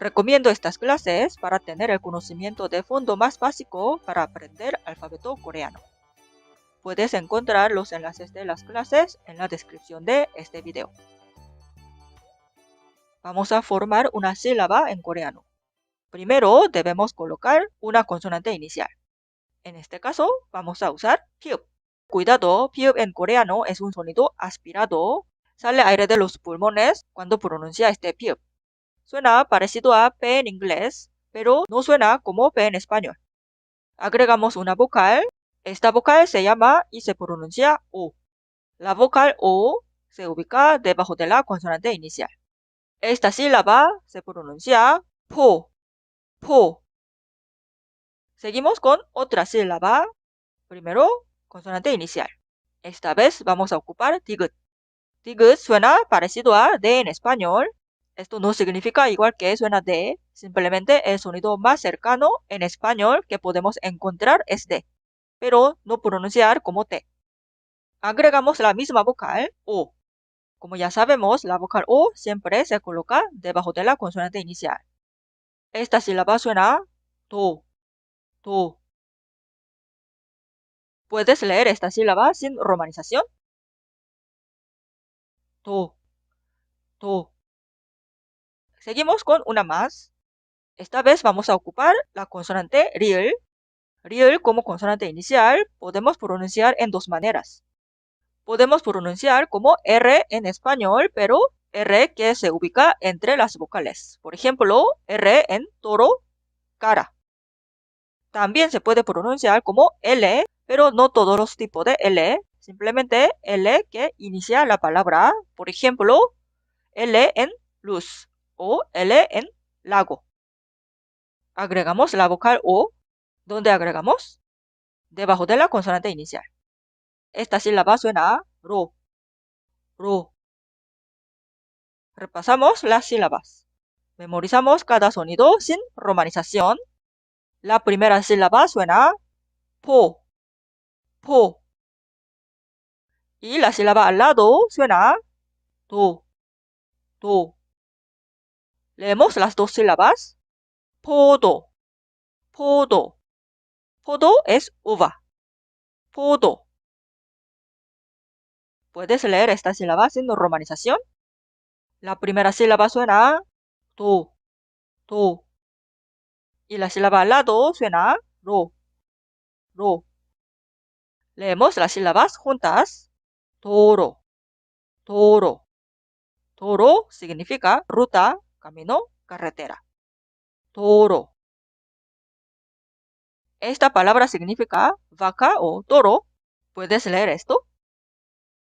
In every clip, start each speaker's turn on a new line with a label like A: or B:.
A: Recomiendo estas clases para tener el conocimiento de fondo más básico para aprender alfabeto coreano. Puedes encontrar los enlaces de las clases en la descripción de este video. Vamos a formar una sílaba en coreano. Primero debemos colocar una consonante inicial. En este caso vamos a usar pi읍. Cuidado, pi읍 en coreano es un sonido aspirado. Sale aire de los pulmones cuando pronuncia este pi읍. Suena parecido a P en inglés, pero no suena como P en español. Agregamos una vocal. Esta vocal se llama y se pronuncia O. La vocal O se ubica debajo de la consonante inicial. Esta sílaba se pronuncia po, po. Seguimos con otra sílaba. Primero, consonante inicial. Esta vez vamos a ocupar 디귿. 디귿 suena parecido a D en español. Esto no significa igual que suena D, simplemente el sonido más cercano en español que podemos encontrar es D, pero no pronunciar como T. Agregamos la misma vocal O. Como ya sabemos, la vocal O siempre se coloca debajo de la consonante inicial. Esta sílaba suena do, do. ¿Puedes leer esta sílaba sin romanización? Do, do. Seguimos con una más. Esta vez vamos a ocupar la consonante 리을. 리을 como consonante inicial podemos pronunciar en dos maneras. Podemos pronunciar como R en español, pero R que se ubica entre las vocales. Por ejemplo, R en toro, cara. También se puede pronunciar como L, pero no todos los tipos de L. Simplemente L que inicia la palabra. Por ejemplo, L en luz o L en lago. Agregamos la vocal O. ¿Dónde agregamos? Debajo de la consonante inicial. Esta sílaba suena ro, ro. Repasamos las sílabas. Memorizamos cada sonido sin romanización. La primera sílaba suena po, po. Y la sílaba al lado suena do, do. Leemos las dos sílabas. 포도, 포도. 포도 es uva. 포도. ¿Puedes leer esta sílaba sin romanización? La primera sílaba suena do, do. Y la sílaba al lado suena ro, ro. Leemos las sílabas juntas. 도로, 도로. 도로 significa ruta, camino, carretera. 도로. Esta palabra significa vaca o toro. ¿Puedes leer esto?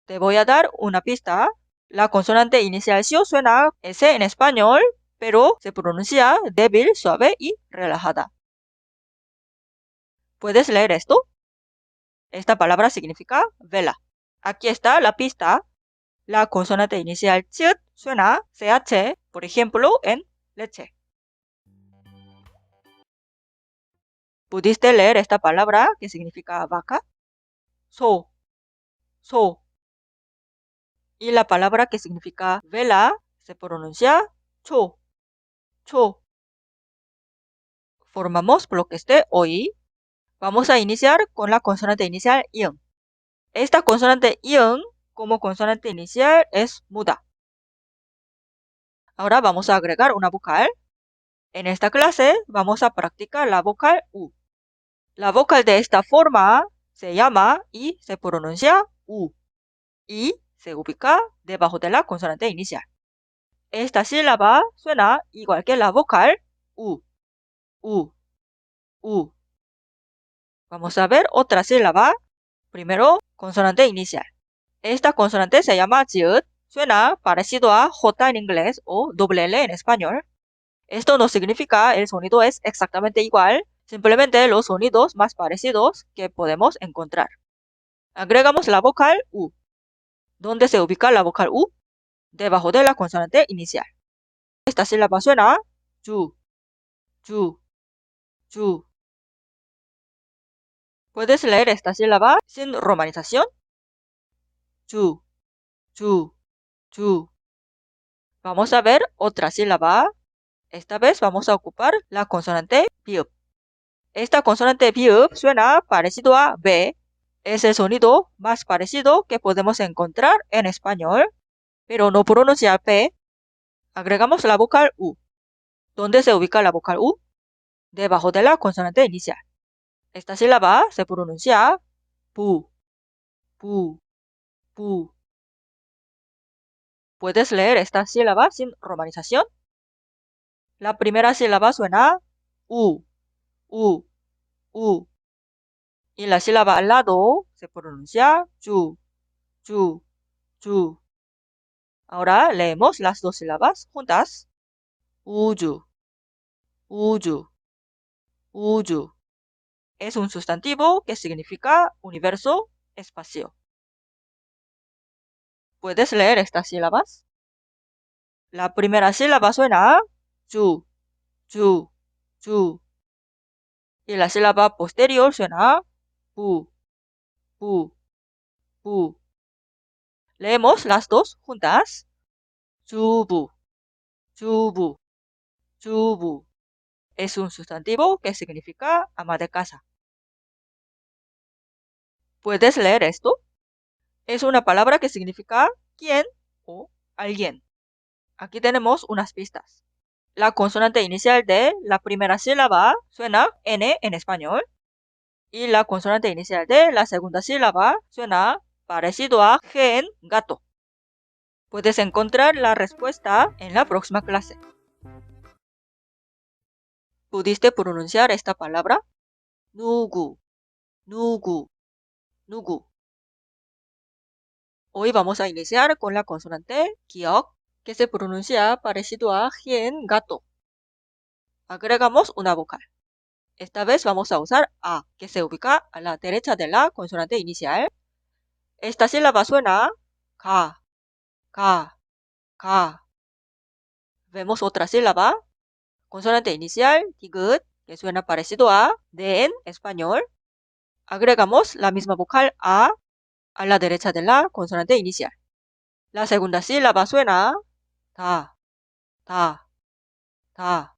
A: Te voy a dar una pista. La consonante inicial suena S en español, pero se pronuncia débil, suave y relajada. ¿Puedes leer esto? Esta palabra significa vela. Aquí está la pista. La consonante inicial ch suena ch, por ejemplo, en leche. ¿Pudiste leer esta palabra que significa vaca? So, so. Y la palabra que significa vela se pronuncia 초, 초. Formamos bloques de hoy. Vamos a iniciar con la consonante inicial i응. Esta consonante i응 como consonante inicial es muda. Ahora vamos a agregar una vocal. En esta clase vamos a practicar la vocal U. La vocal de esta forma se llama y se pronuncia U. Y se ubica debajo de la consonante inicial. Esta sílaba suena igual que la vocal U, U, U. Vamos a ver otra sílaba. Primero, consonante inicial. Esta consonante se llama 지읒. Suena parecido a J en inglés o doble L en español. Esto no significa el sonido es exactamente igual, simplemente los sonidos más parecidos que podemos encontrar. Agregamos la vocal U. ¿Dónde se ubica la vocal U? Debajo de la consonante inicial. Esta sílaba suena 주, 주, 주. ¿Puedes leer esta sílaba sin romanización? 주, 주, 주. Vamos a ver otra sílaba. Esta vez vamos a ocupar la consonante 비읍. Esta consonante 비읍 suena parecido a B. Es el sonido más parecido que podemos encontrar en español, pero no pronuncia P. Agregamos la vocal U. ¿Dónde se ubica la vocal U? Debajo de la consonante inicial. Esta sílaba se pronuncia 부, 부, 부. ¿Puedes leer esta sílaba sin romanización? La primera sílaba suena U, U, U. Y la sílaba al lado se pronuncia 주, 주, 주. Ahora leemos las dos sílabas juntas. 우주, 우주, 우주. Es un sustantivo que significa universo, espacio. ¿Puedes leer estas sílabas? La primera sílaba suena 주, 주, 주. Y la sílaba posterior suena 부, 부, 부. Leemos las dos juntas. 주부, 주부, 주부. Es un sustantivo que significa ama de casa. ¿Puedes leer esto? Es una palabra que significa quién o alguien. Aquí tenemos unas pistas. La consonante inicial de la primera sílaba suena N en español. Y la consonante inicial de la segunda sílaba suena parecido a G en gato. Puedes encontrar la respuesta en la próxima clase. ¿Pudiste pronunciar esta palabra? 누구, 누구, 누구. Hoy vamos a iniciar con la consonante 기역, que se pronuncia parecido a G en gato. Agregamos una vocal. Esta vez vamos a usar A, que se ubica a la derecha de la consonante inicial. Esta sílaba suena 가, 가, 가. Vemos otra sílaba, consonante inicial, 디귿, que suena parecido a D en español. Agregamos la misma vocal A la derecha de la consonante inicial. La segunda sílaba suena 다, 다, 다.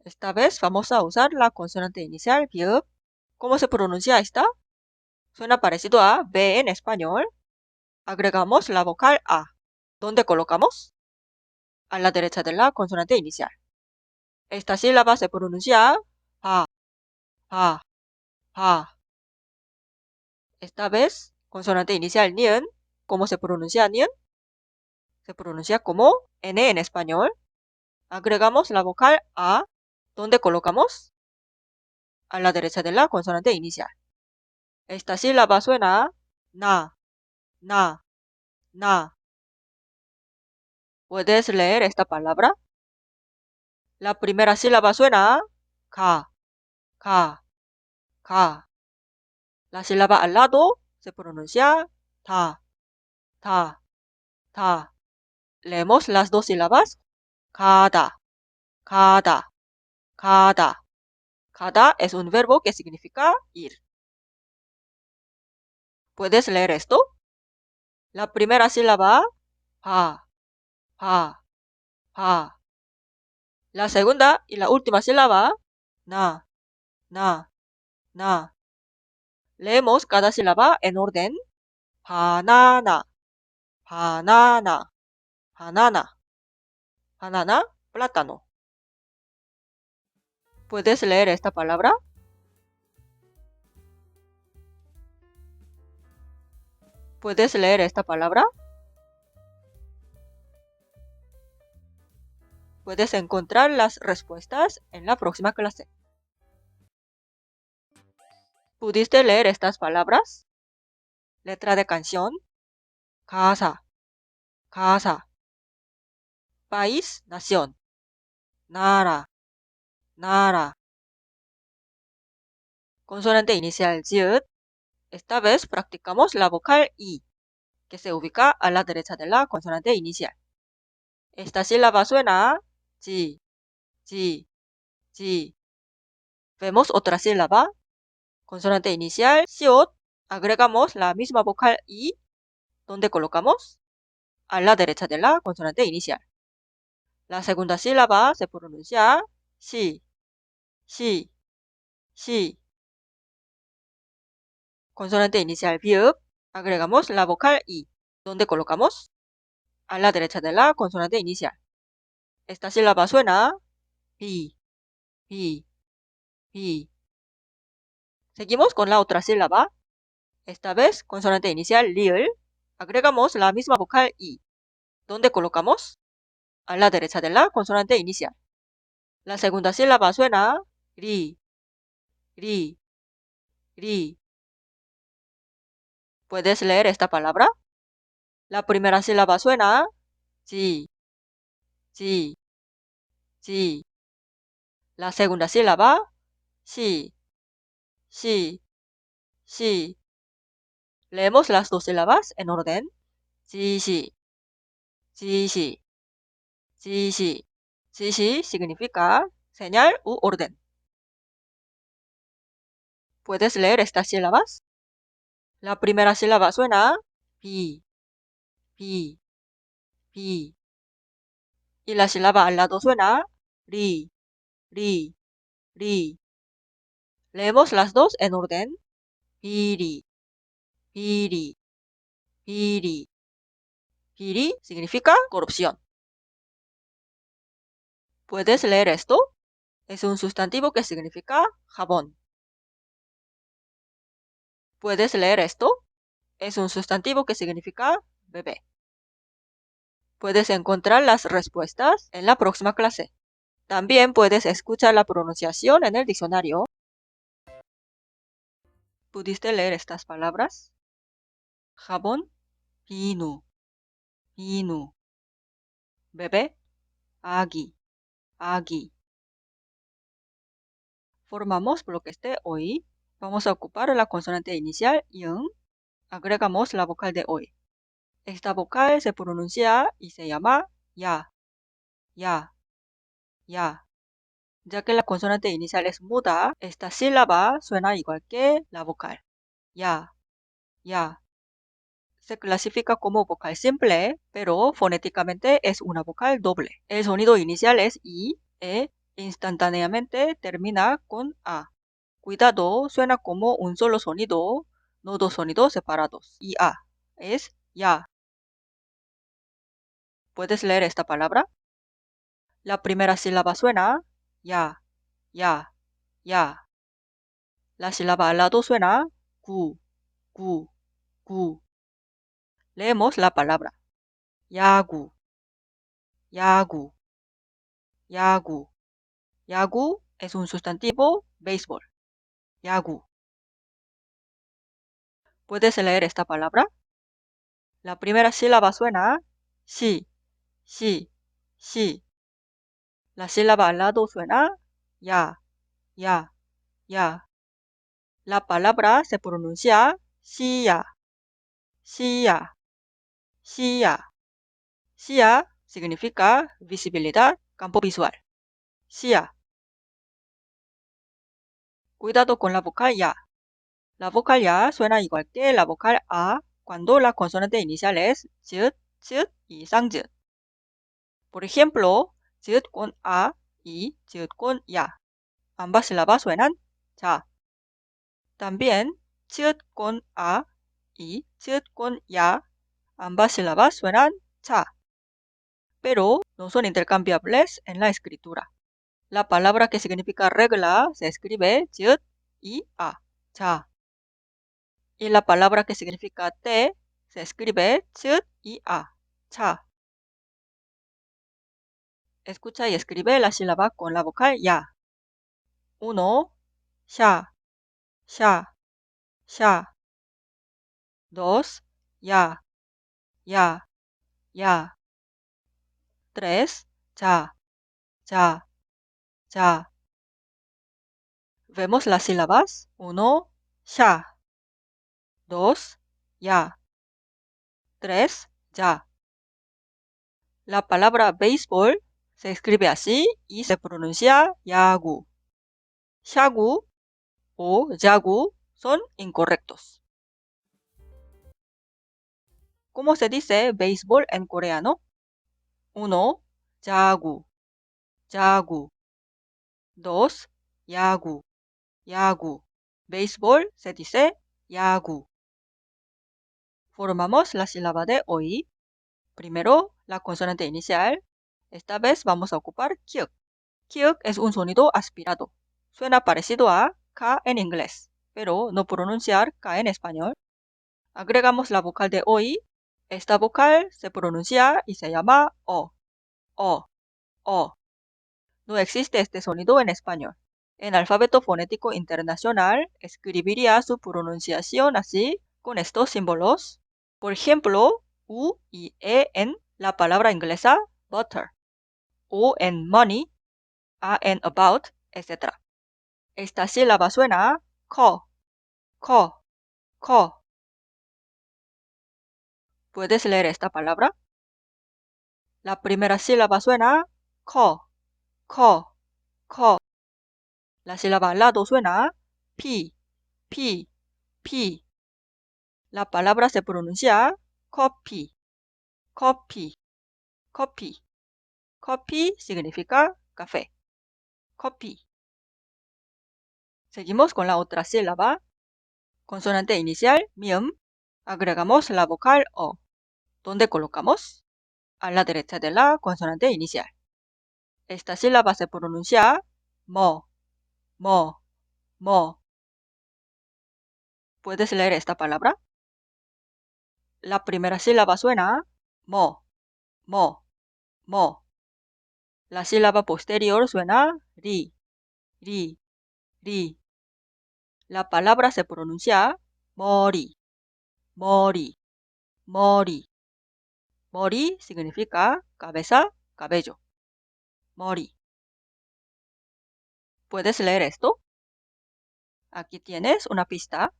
A: Esta vez vamos a usar la consonante inicial, 비읍. ¿Cómo se pronuncia esta? Suena parecido a B en español. Agregamos la vocal A. ¿Dónde colocamos? A la derecha de la consonante inicial. Esta sílaba se pronuncia 바, 바, 바. Esta vez, consonante inicial 니은. ¿Cómo se pronuncia 니은? Se pronuncia como N en español. Agregamos la vocal A. ¿Dónde colocamos? A la derecha de la consonante inicial. Esta sílaba suena 나, 나, 나. ¿Puedes leer esta palabra? La primera sílaba suena 가, 가, 가. La sílaba al lado se pronuncia 다, 다, 다. Leemos las dos sílabas. 가다, 가다, 가다. 가다 es un verbo que significa ir. ¿Puedes leer esto? La primera sílaba, 바, 바, 바. La segunda y la última sílaba, 나, 나, 나. Leemos cada sílaba en orden. 바나나, 바나나, 바나나, 바나나, plátano. ¿Puedes leer esta palabra? ¿Puedes leer esta palabra? Puedes encontrar las respuestas en la próxima clase. ¿Pudiste leer estas palabras? Letra de canción. 가사, 가사. País, nación. 나라, 나라. Consonante inicial 지읒. Esta vez practicamos la vocal I, que se ubica a la derecha de la consonante inicial. Esta sílaba suena 지, 지, 지. Vemos otra sílaba. Consonante inicial, 시옷. Agregamos la misma vocal I. ¿Dónde colocamos? A la derecha de la consonante inicial. La segunda sílaba se pronuncia si, si, si. Consonante inicial 비읍. Agregamos la vocal I. ¿Dónde colocamos? A la derecha de la consonante inicial. Esta sílaba suena bi, bi, bi. Seguimos con la otra sílaba. Esta vez consonante inicial 리을. Agregamos la misma vocal I. ¿Dónde colocamos? A la derecha de la consonante inicial. La segunda sílaba suena 리, 리, 리. ¿Puedes leer esta palabra? La primera sílaba suena 지, 지, 지. La segunda sílaba 시, 시, 시. Leemos las dos sílabas en orden. 지시, 지시, 지시. 지시 significa señal u orden. ¿Puedes leer estas sílabas? La primera sílaba suena 비, 비, 비. Y la sílaba al lado suena 리, 리, 리. Leemos las dos en orden. 비리, 비리, 비리. 비리 significa corrupción. ¿Puedes leer esto? Es un sustantivo que significa jabón. ¿Puedes leer esto? Es un sustantivo que significa bebé. Puedes encontrar las respuestas en la próxima clase. También puedes escuchar la pronunciación en el diccionario. ¿Pudiste leer estas palabras? Jabón, 비누, 비누. Bebé, 아기, 아기. Formamos bloques de hoy. Vamos a ocupar la consonante inicial ing. Agregamos la vocal de hoy. Esta vocal se pronuncia y se llama ya, ya, ya. Ya que la consonante inicial es muda, esta sílaba suena igual que la vocal. Ya, ya. Se clasifica como vocal simple, pero fonéticamente es una vocal doble. El sonido inicial es I, E, instantáneamente termina con A. Cuidado, suena como un solo sonido, no dos sonidos separados. Y A es ya. ¿Puedes leer esta palabra? La primera sílaba suena ya, ya, ya. La sílaba al lado suena 구, 구, 구. Leemos la palabra 야구, 야구, 야구. 야구 es un sustantivo béisbol. 야구. ¿Puedes leer esta palabra? La primera sílaba suena 시, 시, 시. La sílaba al lado suena ya, ya, ya. La palabra se pronuncia 시야, 시야, 시야. 시야 significa visibilidad, campo visual. 시야. Cuidado con la vocal ya. La vocal ya suena igual que la vocal a cuando la consonante inicial es 쯧, 쯧 y 쌍쯧. Por ejemplo, 쯧 con a y 쯧 con ya. Ambas sílabas suenan 자. También 쯧 con a y 쯧 con ya. Ambas sílabas suenan 차. Pero no son intercambiables en la escritura. La palabra que significa regla se escribe 쯧 y a, 자. Y la palabra que significa té se escribe 쯧 y a, 차. Escucha y escribe la sílaba con la vocal ya. 1. 샤, 샤, 샤. 2. ya, ya, ya. 3. 자, 자, 자. Vemos las sílabas. 1. 샤. 2. ya. 3. ya. La palabra béisbol se escribe así y se pronuncia 야구. 샤구 o 야구 son incorrectos. ¿Cómo se dice béisbol en coreano? 1. 야구, 야구. 2. 야구, 야구. Béisbol se dice 야구. Formamos la sílaba de hoy. Primero, la consonante inicial. Esta vez vamos a ocupar kiuk. Kiuk es un sonido aspirado. Suena parecido a K en inglés, pero no pronunciar K en español. Agregamos la vocal de hoy. Esta vocal se pronuncia y se llama O. O. O. No existe este sonido en español. En alfabeto fonético internacional escribiría su pronunciación así, con estos símbolos. Por ejemplo, U y E en la palabra inglesa butter, O en money, A en about, etc. Esta sílaba suena ko, ko, ko. ¿Puedes leer esta palabra? La primera sílaba suena ko, ko, ko. La sílaba al lado suena pi, pi, pi. La palabra se pronuncia copy, copy, copy. Copy significa café. Copy. Seguimos con la otra sílaba. Consonante inicial, mium. Agregamos la vocal O. ¿Dónde colocamos? A la derecha de la consonante inicial. Esta sílaba se pronuncia mo, mo, mo. ¿Puedes leer esta palabra? La primera sílaba suena mo, mo, mo. La sílaba posterior suena ri, ri, ri. La palabra se pronuncia mori, mori, mori. Mori significa cabeza, cabello. Mori. ¿Puedes leer esto? Aquí tienes una pista.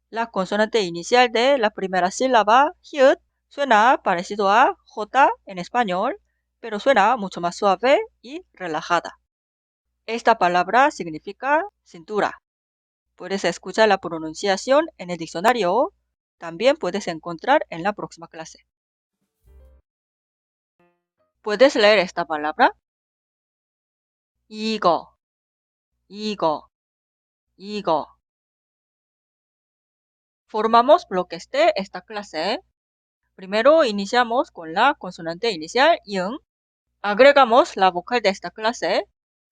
A: La consonante inicial de la primera sílaba, hyut, suena parecido a J en español, pero suena mucho más suave y relajada. Esta palabra significa cintura. Puedes escuchar la pronunciación en el diccionario. También puedes encontrar en la próxima clase. ¿Puedes leer esta palabra? 이거, 이거, 이거. Formamos bloques de esta clase. Primero iniciamos con la consonante inicial ing. Agregamos la vocal de esta clase.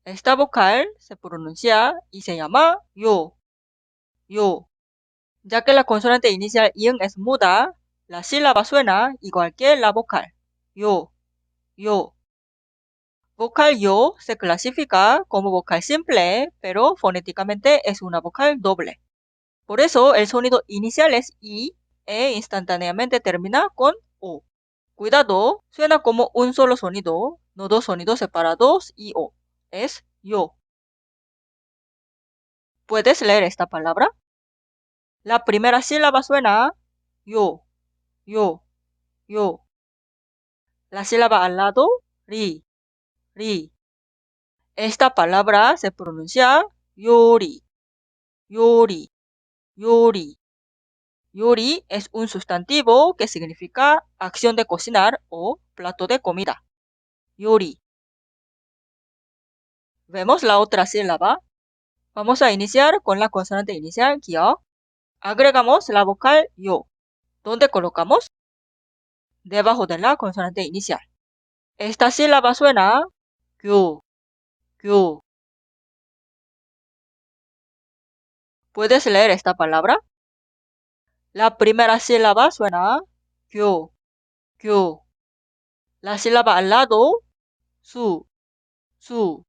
A: Esta vocal se pronuncia y se llama yo, yo. Ya que la consonante inicial ing es muda, la sílaba suena igual que la vocal yo, yo. Vocal yo se clasifica como vocal simple, pero fonéticamente es una vocal doble. Por eso el sonido inicial es I e instantáneamente termina con O. Cuidado, suena como un solo sonido, no dos sonidos separados y O. Es yo. ¿Puedes leer esta palabra? La primera sílaba suena yo, yo, yo. La sílaba al lado, ri, ri. Esta palabra se pronuncia yori, yori, yori. Yori es un sustantivo que significa acción de cocinar o plato de comida. Yori. Vemos la otra sílaba. Vamos a iniciar con la consonante inicial 기억. Agregamos la vocal yo. ¿Dónde colocamos? Debajo de la consonante inicial. Esta sílaba suena 교, 교. ¿Puedes leer esta palabra? La primera sílaba suena 교, 교. La sílaba al lado, 수, 수.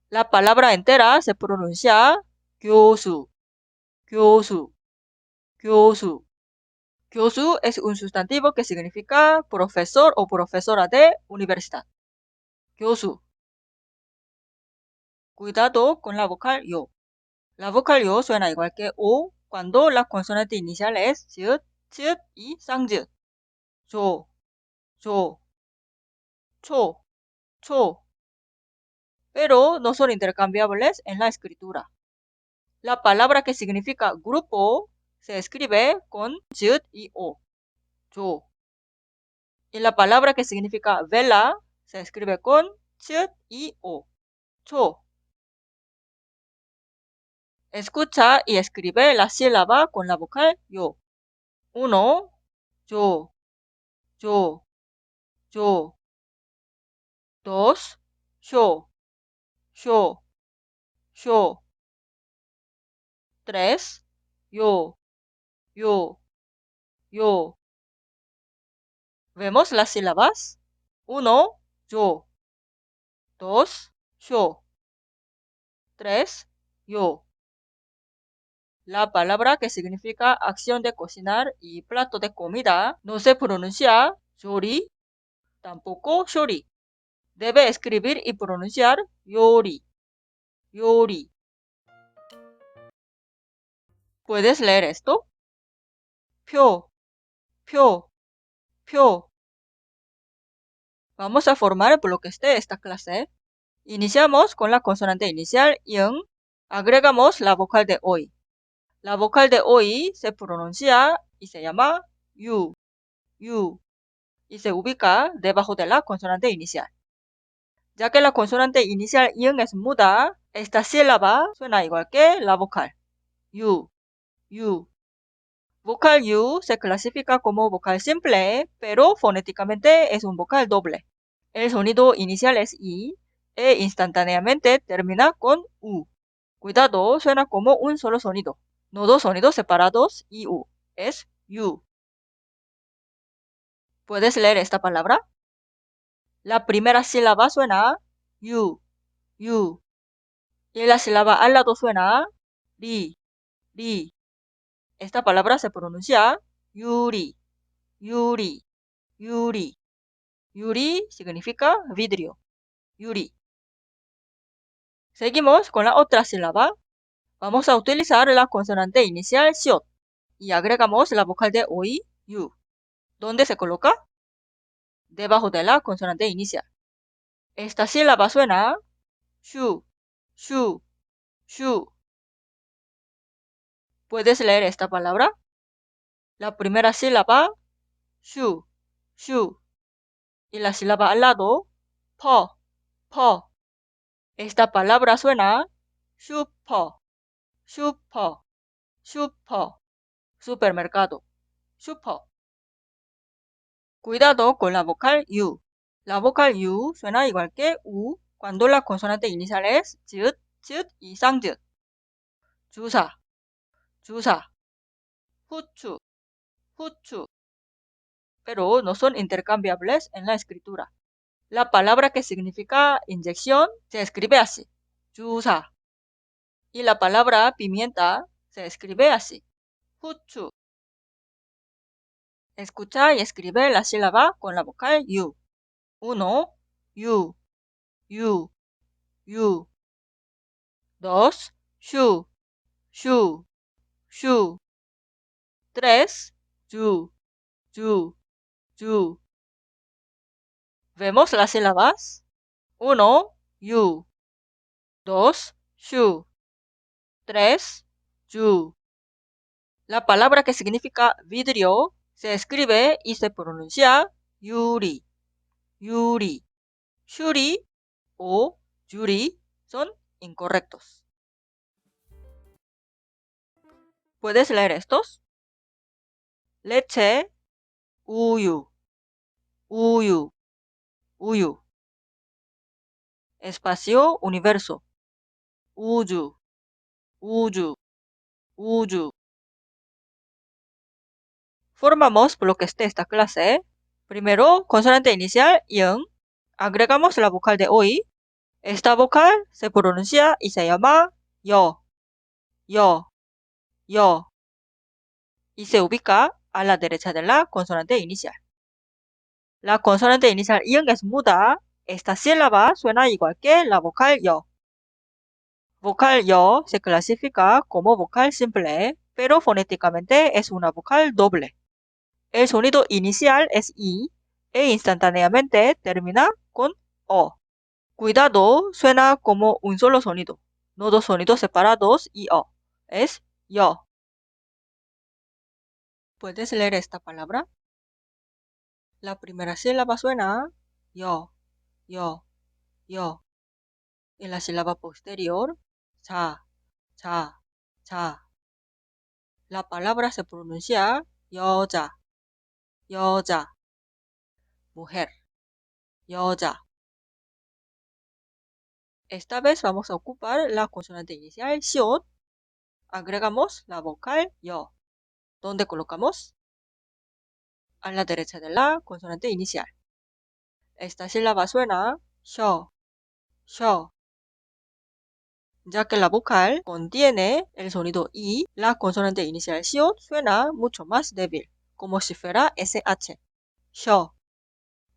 A: La palabra entera se pronuncia 교수, 교수, 교수. 교수 es un sustantivo que significa profesor o profesora de universidad. 교수. Cuidado con la vocal yo. La vocal yo suena igual que O cuando la consonante inicial es 읒, 읒 y 쌍읒. 조, 조, 초, 초. Pero no son intercambiables en la escritura. La palabra que significa grupo se escribe con 읒 y O. 조. Y la palabra que significa vela se escribe con ch y o. Cho. Escucha y escribe la sílaba con la vocal yo. 1. Yo, yo, yo. 2. Yo, yo, yo. 3. Yo, yo, yo. ¿Vemos las sílabas? 1. Yo. 2. Yo. 3. Yo. La palabra que significa acción de cocinar y plato de comida no se pronuncia 요리, tampoco 쇼리. Debe escribir y pronunciar 요리, 요리. ¿Puedes leer esto? 표, 표, 표. Vamos a formar bloques de esta clase. Iniciamos con la consonante inicial ing. Agregamos la vocal de hoy. La vocal de hoy se pronuncia y se llama 유, 유. Y se ubica debajo de la consonante inicial. Ya que la consonante inicial ing es muda, esta sílaba suena igual que la vocal 유, 유. Vocal 유 se clasifica como vocal simple, pero fonéticamente es un vocal doble. El sonido inicial es i e instantáneamente termina con u. Cuidado, suena como un solo sonido, no dos sonidos separados y u. Es 유. ¿Puedes leer esta palabra? La primera sílaba suena 유, 유. Y la sílaba al lado suena 리, 리. Esta palabra se pronuncia 유리, 유리, 유리. 유리 significa vidrio, 유리. Seguimos con la otra sílaba. Vamos a utilizar la consonante inicial 시옷 y agregamos la vocal de hoy, 유. ¿Dónde se coloca? Debajo de la consonante inicial. Esta sílaba suena 슈, 슈, 슈. ¿Puedes leer esta palabra? La primera sílaba 슈, 슈. Y la sílaba al lado 퍼, 퍼. Esta palabra suena 슈퍼, 슈퍼, 슈퍼. Supermercado, 슈퍼. Cuidado con la vocal 유. La vocal 유 suena igual que u cuando la consonante inicial es 쯧, 쯧 y 쌍쯧. 주사, 주사. 후추, 후추. Pero no son intercambiables en la escritura. La palabra que significa inyección se escribe así, 주사. Y la palabra pimienta se escribe así, 후추. Escucha y escribe la sílaba con la vocal 유. 1. 유, 유, 유. 2. 슈, 슈, 슈. 3. 주, 주, 주. ¿Vemos las sílabas? 1. 유. 2. 슈. 3. 주. La palabra que significa vidrio se escribe y se pronuncia 유리, 유리. 슈리 o 유리 son incorrectos. ¿Puedes leer estos? leche, 우유, 우유, 우유. Espacio, universo. 우주, 우주, 우주. Formamos bloques de esta clase. Primero, consonante inicial, ing. Agregamos la vocal de hoy. Esta vocal se pronuncia y se llama 여, 여, 여. Y se ubica a la derecha de la consonante inicial. La consonante inicial ing es muda. Esta sílaba suena igual que la vocal 여. Vocal 여 se clasifica como vocal simple, pero fonéticamente es una vocal doble. El sonido inicial es i e instantáneamente termina con o. Cuidado, suena como un solo sonido, no dos sonidos separados y o. Es 여. ¿Puedes leer esta palabra? La primera sílaba suena 여. yo. En la sílaba posterior, ja, ja, ja. La palabra se pronuncia 여자, 여자. Mujer, 여자. Esta vez vamos a ocupar la consonante inicial 시옷. Agregamos la vocal yo. ¿Dónde colocamos? A la derecha de la consonante inicial. Esta sílaba suena sho, sho. Ya que la vocal contiene el sonido I, la consonante inicial 시옷 suena mucho más débil, como si fuera SH. Sho,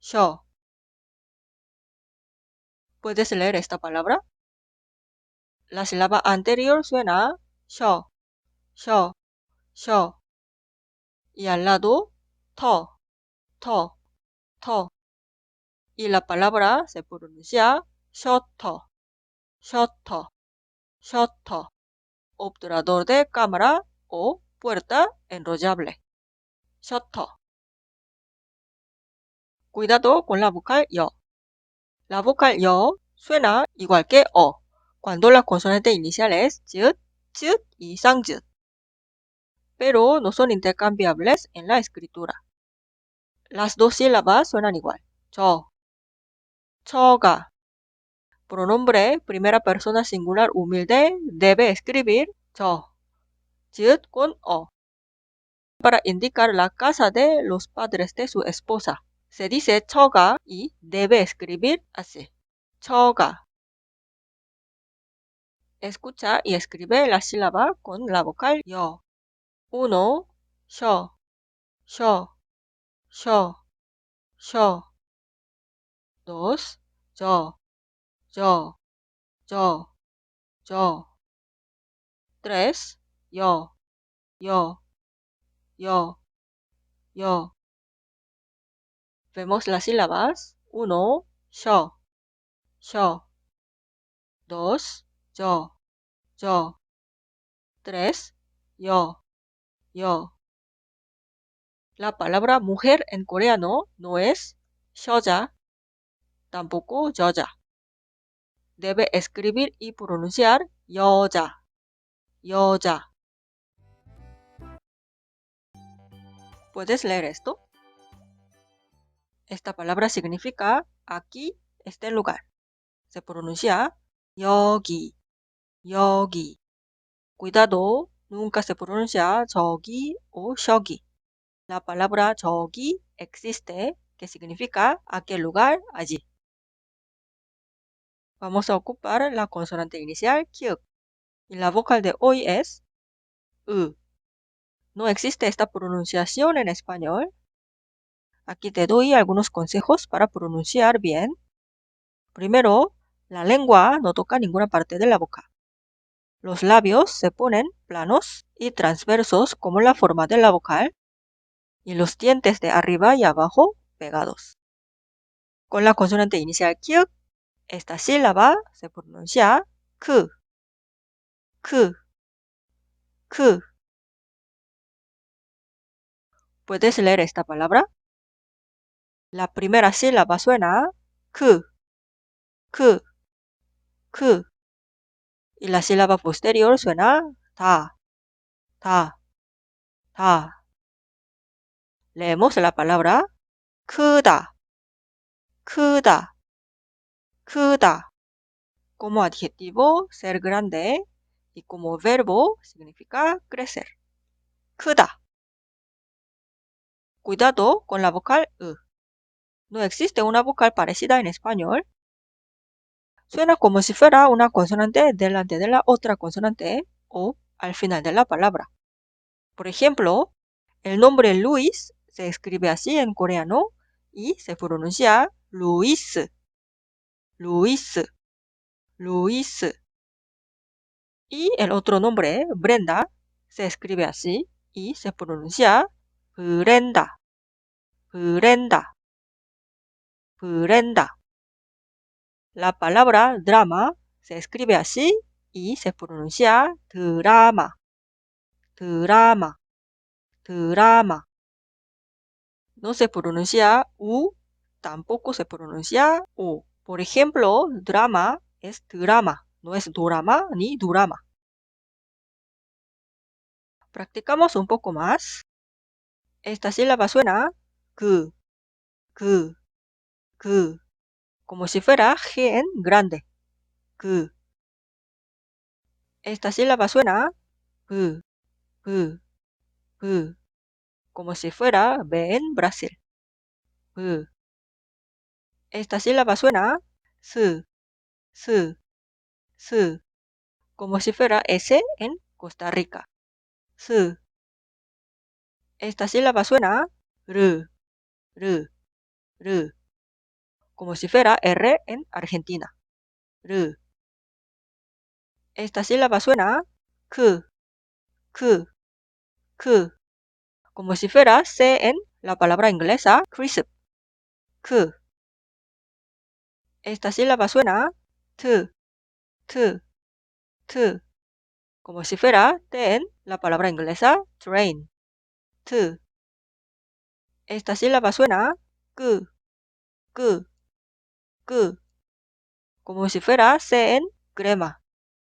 A: sho. ¿Puedes leer esta palabra? La sílaba anterior suena sho, sho, sho. Y al lado, to, to, to. Y la palabra se pronuncia shoto, shoto, shoto. Obturador de cámara o puerta enrollable. Shoto. Cuidado con la vocal yo. La vocal yo suena igual que o, cuando la consonante inicial es 쯧, 쯧 y 쌍쯧. Pero no son intercambiables en la escritura. Las dos sílabas suenan igual. 저, 처가. Pronombre primera persona singular humilde debe escribir 저, 쯧 con o. Para indicar la casa de los padres de su esposa, se dice 처가 y debe escribir así. 처가. Escucha y escribe la sílaba con la vocal 여. 1. 쉬어, 쉬어, 쉬어, 쉬어. 2. 저, 저, 저, 저. 3. 여, 여, 여, 여. Vemos las sílabas. 1. 쉬어, 쉬어. 2. 저, 저. 3. 여, 여. La palabra mujer en coreano no es 여자, tampoco 여자. Debe escribir y pronunciar 여자, 여자. ¿Puedes leer esto? Esta palabra significa aquí, este lugar. Se pronuncia 여기, 여기. Cuidado, nunca se pronuncia 저기 o 저기. La palabra 저기 existe, que significa aquel lugar, allí. Vamos a ocupar la consonante inicial kiuk. Y la vocal de hoy es 으. No existe esta pronunciación en español. Aquí te doy algunos consejos para pronunciar bien. Primero, la lengua no toca ninguna parte de la boca. Los labios se ponen planos y transversos como la forma de la vocal y los dientes de arriba y abajo pegados. Con la consonante inicial kiuk, esta sílaba se pronuncia 크, 크, 크. ¿Puedes leer esta palabra? La primera sílaba suena 크, 크, 크. Y la sílaba posterior suena 다, 다, 다. Leemos la palabra 크다, 크다, 크다. Como adjetivo, ser grande, y como verbo, significa crecer. 크다. Cuidado con la vocal 으. No existe una vocal parecida en español. Suena como si fuera una consonante delante de la otra consonante o al final de la palabra. Por ejemplo, el nombre Luis se escribe así en coreano y se pronuncia Luis, Luis, Luis. Y el otro nombre, Brenda, se escribe así y se pronuncia Brenda, Brenda, Brenda. La palabra drama se escribe así y se pronuncia drama, drama, drama. No se pronuncia u, tampoco se pronuncia o. Por ejemplo, drama es drama, no es dorama ni durama. Practicamos un poco más. Esta sílaba suena 그, 그, 그, como si fuera G en grande. 그. Esta sílaba suena 그, 그, 그, como si fuera B en Brasil. 그. Esta sílaba suena 스, 스, 스, como si fuera S en Costa Rica. 스. Esta sílaba suena 르, 르, 르, como si fuera R en Argentina. 르. Esta sílaba suena 크, 크, 크, como si fuera C en la palabra inglesa crisp. 크. Esta sílaba suena 트, 트, 트, como si fuera T en la palabra inglesa train. 트. Esta sílaba suena 끄, 끄, 끄, como si fuera C en crema.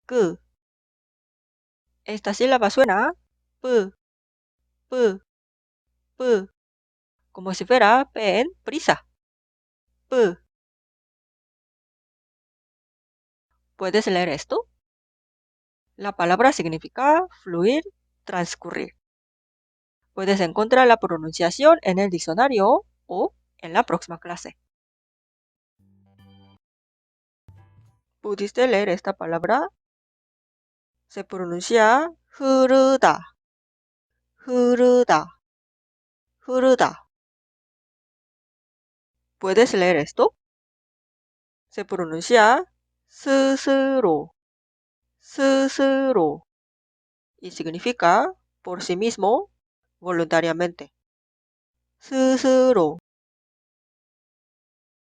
A: 끄. Esta sílaba suena 뿌, 뿌, 뿌, como si fuera P en prisa. 뿌. ¿Puedes leer esto? La palabra significa fluir, transcurrir. Puedes encontrar la pronunciación en el diccionario o en la próxima clase. ¿Pudiste leer esta palabra? Se pronuncia 흐르다, 흐르다, 흐르다. ¿Puedes leer esto? Se pronuncia 스스로, 스스로. Y significa por sí mismo, voluntariamente. 스스로.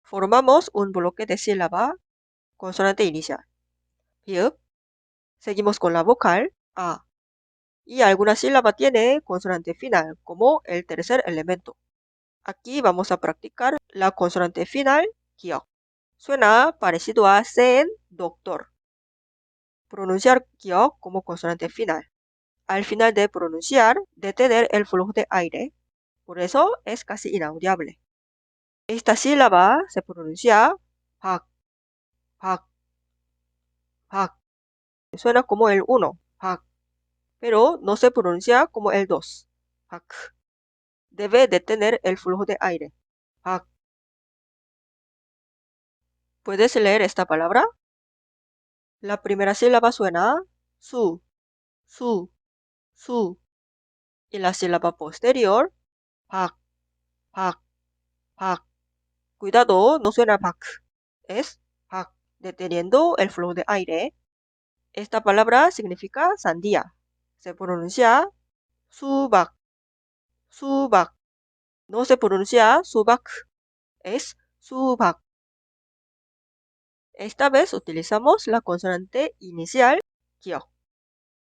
A: Formamos un bloque de sílaba, consonante inicial. 비읍. Seguimos con la vocal A. Y alguna sílaba tiene consonante final, como el tercer elemento. Aquí vamos a practicar la consonante final, 기억. Suena parecido a C en doctor. Pronunciar 기억 como consonante final. Al final de pronunciar, detener el flujo de aire. Por eso es casi inaudible. Esta sílaba se pronuncia 박, 박, 박. Suena como el 1, 박, pero no se pronuncia como el 2, 박. Debe detener el flujo de aire. 박. ¿Puedes leer esta palabra? La primera sílaba suena su, su, su. Y la sílaba posterior, 박, 박, 박. Cuidado, no suena 박. Es 박, deteniendo el flujo de aire. Esta palabra significa sandía. Se pronuncia 수박, 수박. No se pronuncia 수박. Es 수박. Esta vez utilizamos la consonante inicial, 기억.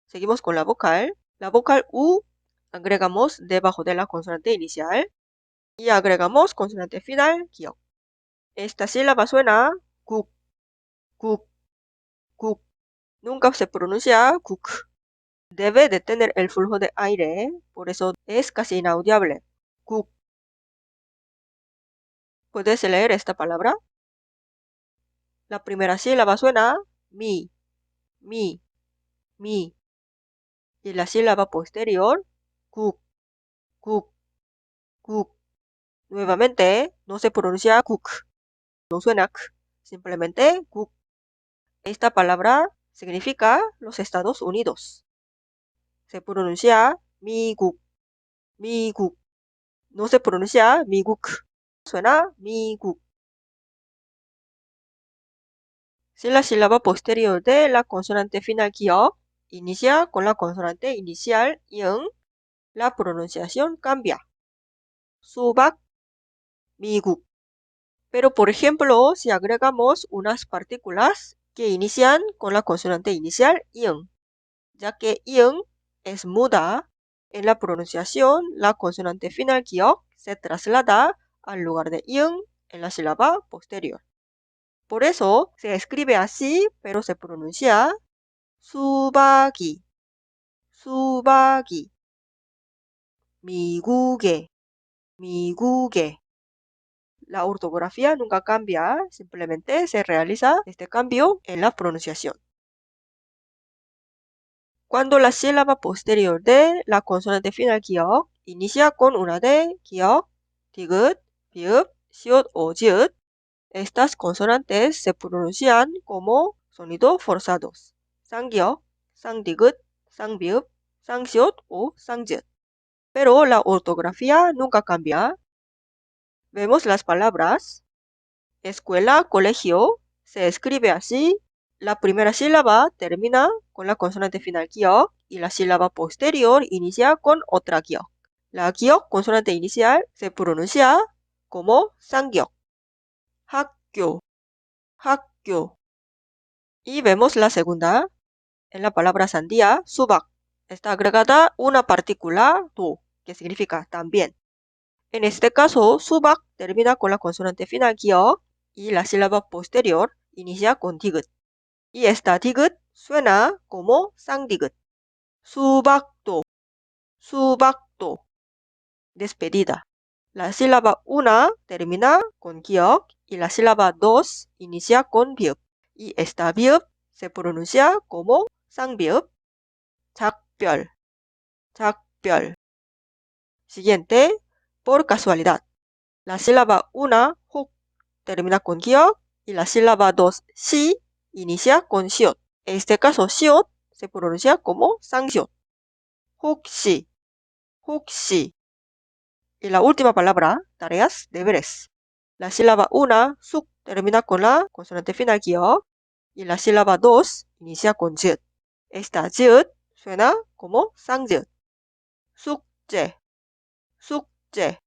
A: Seguimos con la vocal. La vocal U agregamos debajo de la consonante inicial y agregamos consonante final, 기억. Esta sílaba suena 국, 국, 국. Nunca se pronuncia 국. Debe detener el flujo de aire, por eso es casi inaudible. 국. ¿Puedes leer esta palabra? La primera sílaba suena mi, mi, mi. Y la sílaba posterior, 국, 국, 국. Nuevamente, no se pronuncia 국. No suena k, simplemente 국. Esta palabra significa los Estados Unidos. Se pronuncia 미국, 미국. No se pronuncia 미국. Suena 미국. Si la sílaba posterior de la consonante final 기억 inicia con la consonante inicial ing, la pronunciación cambia. 수박, 미국. Pero por ejemplo, si agregamos unas partículas que inician con la consonante inicial ing, ya que ing es muda, en la pronunciación la consonante final 기억 se traslada al lugar de ing en la sílaba posterior. Por eso se escribe así, pero se pronuncia 수박이, 수박이. 미국에, 미국에. La ortografía nunca cambia, simplemente se realiza este cambio en la pronunciación. Cuando la sílaba posterior de la consonante final 기역 inicia con una D, 기역, 디귿, 비읍, 시옷 o 지읒, estas consonantes se pronuncian como sonido forzados. 쌍기역, 쌍디귿, 쌍비읍, 쌍시옷 o 쌍지읒. Pero la ortografía nunca cambia. Vemos las palabras. Escuela, colegio, se escribe así. La primera sílaba termina con la consonante final 기역 y la sílaba posterior inicia con otra 기역. La 기역 consonante inicial se pronuncia como 쌍기역. 학교, 학교. Y vemos la segunda. En la palabra sandía, 수박, está agregada una partícula 도, que significa también. En este caso, 수박 termina con la consonante final 기역 y la sílaba posterior inicia con 디귿. Y esta 디귿 suena como 쌍디귿. 수박도, 수박도. Despedida. La sílaba una termina con 기역 y la sílaba dos inicia con 비읍. Y esta 비읍 se pronuncia como 쌍비읍. 작별, 작별. Siguiente, por casualidad. La sílaba una, 혹, termina con 기역 y la sílaba dos, 시, inicia con 시옷. En este caso, 시옷 se pronuncia como 쌍시옷. 혹시, 혹시. Y la última palabra, tareas, deberes. La sílaba una, 쑥, termina con la consonante final 기역 y la sílaba dos inicia con 즈읒. Esta 즈읒 suena como 쌍즈읒. 숙제, 숙제.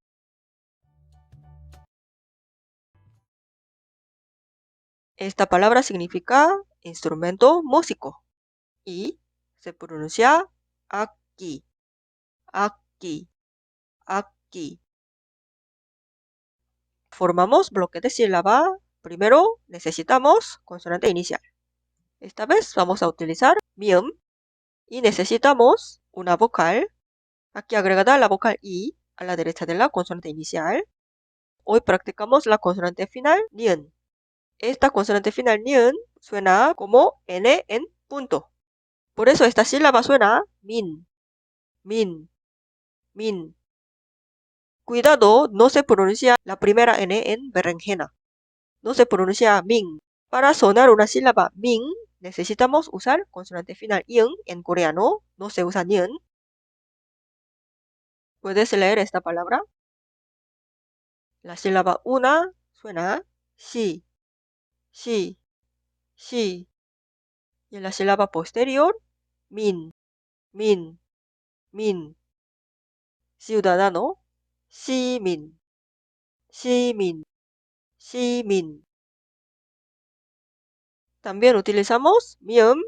A: Esta palabra significa instrumento músico y se pronuncia 악기, 악기, 악기. Formamos bloque de sílaba. Primero necesitamos consonante inicial. Esta vez vamos a utilizar 미음 y necesitamos una vocal. Aquí agregada la vocal I a la derecha de la consonante inicial. Hoy practicamos la consonante final 니은. Esta consonante final 니은 suena como N en punto. Por eso esta sílaba suena min, min, min. Cuidado, no se pronuncia la primera N en berenjena. No se pronuncia min. Para sonar una sílaba min, necesitamos usar consonante final i응 en coreano. No se usa 니은. ¿Puedes leer esta palabra? La sílaba una suena 시, 시, 시. Y en la sílaba posterior, min, min, min. Ciudadano, 시민, 시민, 시민. También utilizamos 미음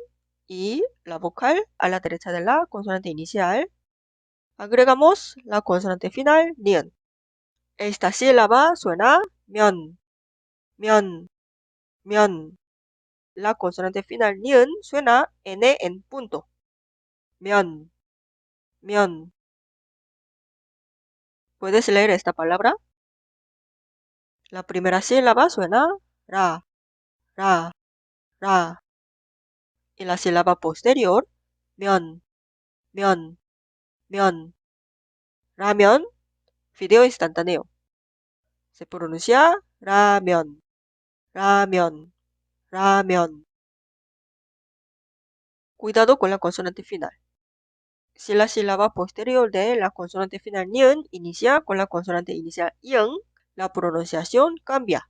A: y la vocal a la derecha de la consonante inicial. Agregamos la consonante final 니은. Esta sílaba suena 면, 면, 면. La consonante final 니은 suena N en punto. 면, 면. ¿Puedes leer esta palabra? La primera sílaba suena 라, 라, 라. Y la sílaba posterior, 면, 면, 면. 라면, fideo instantáneo. Se pronuncia 라면, 라면, 라면. Cuidado con la consonante final. Si la sílaba posterior de la consonante final 니은 inicia con la consonante inicial 이응, la pronunciación cambia.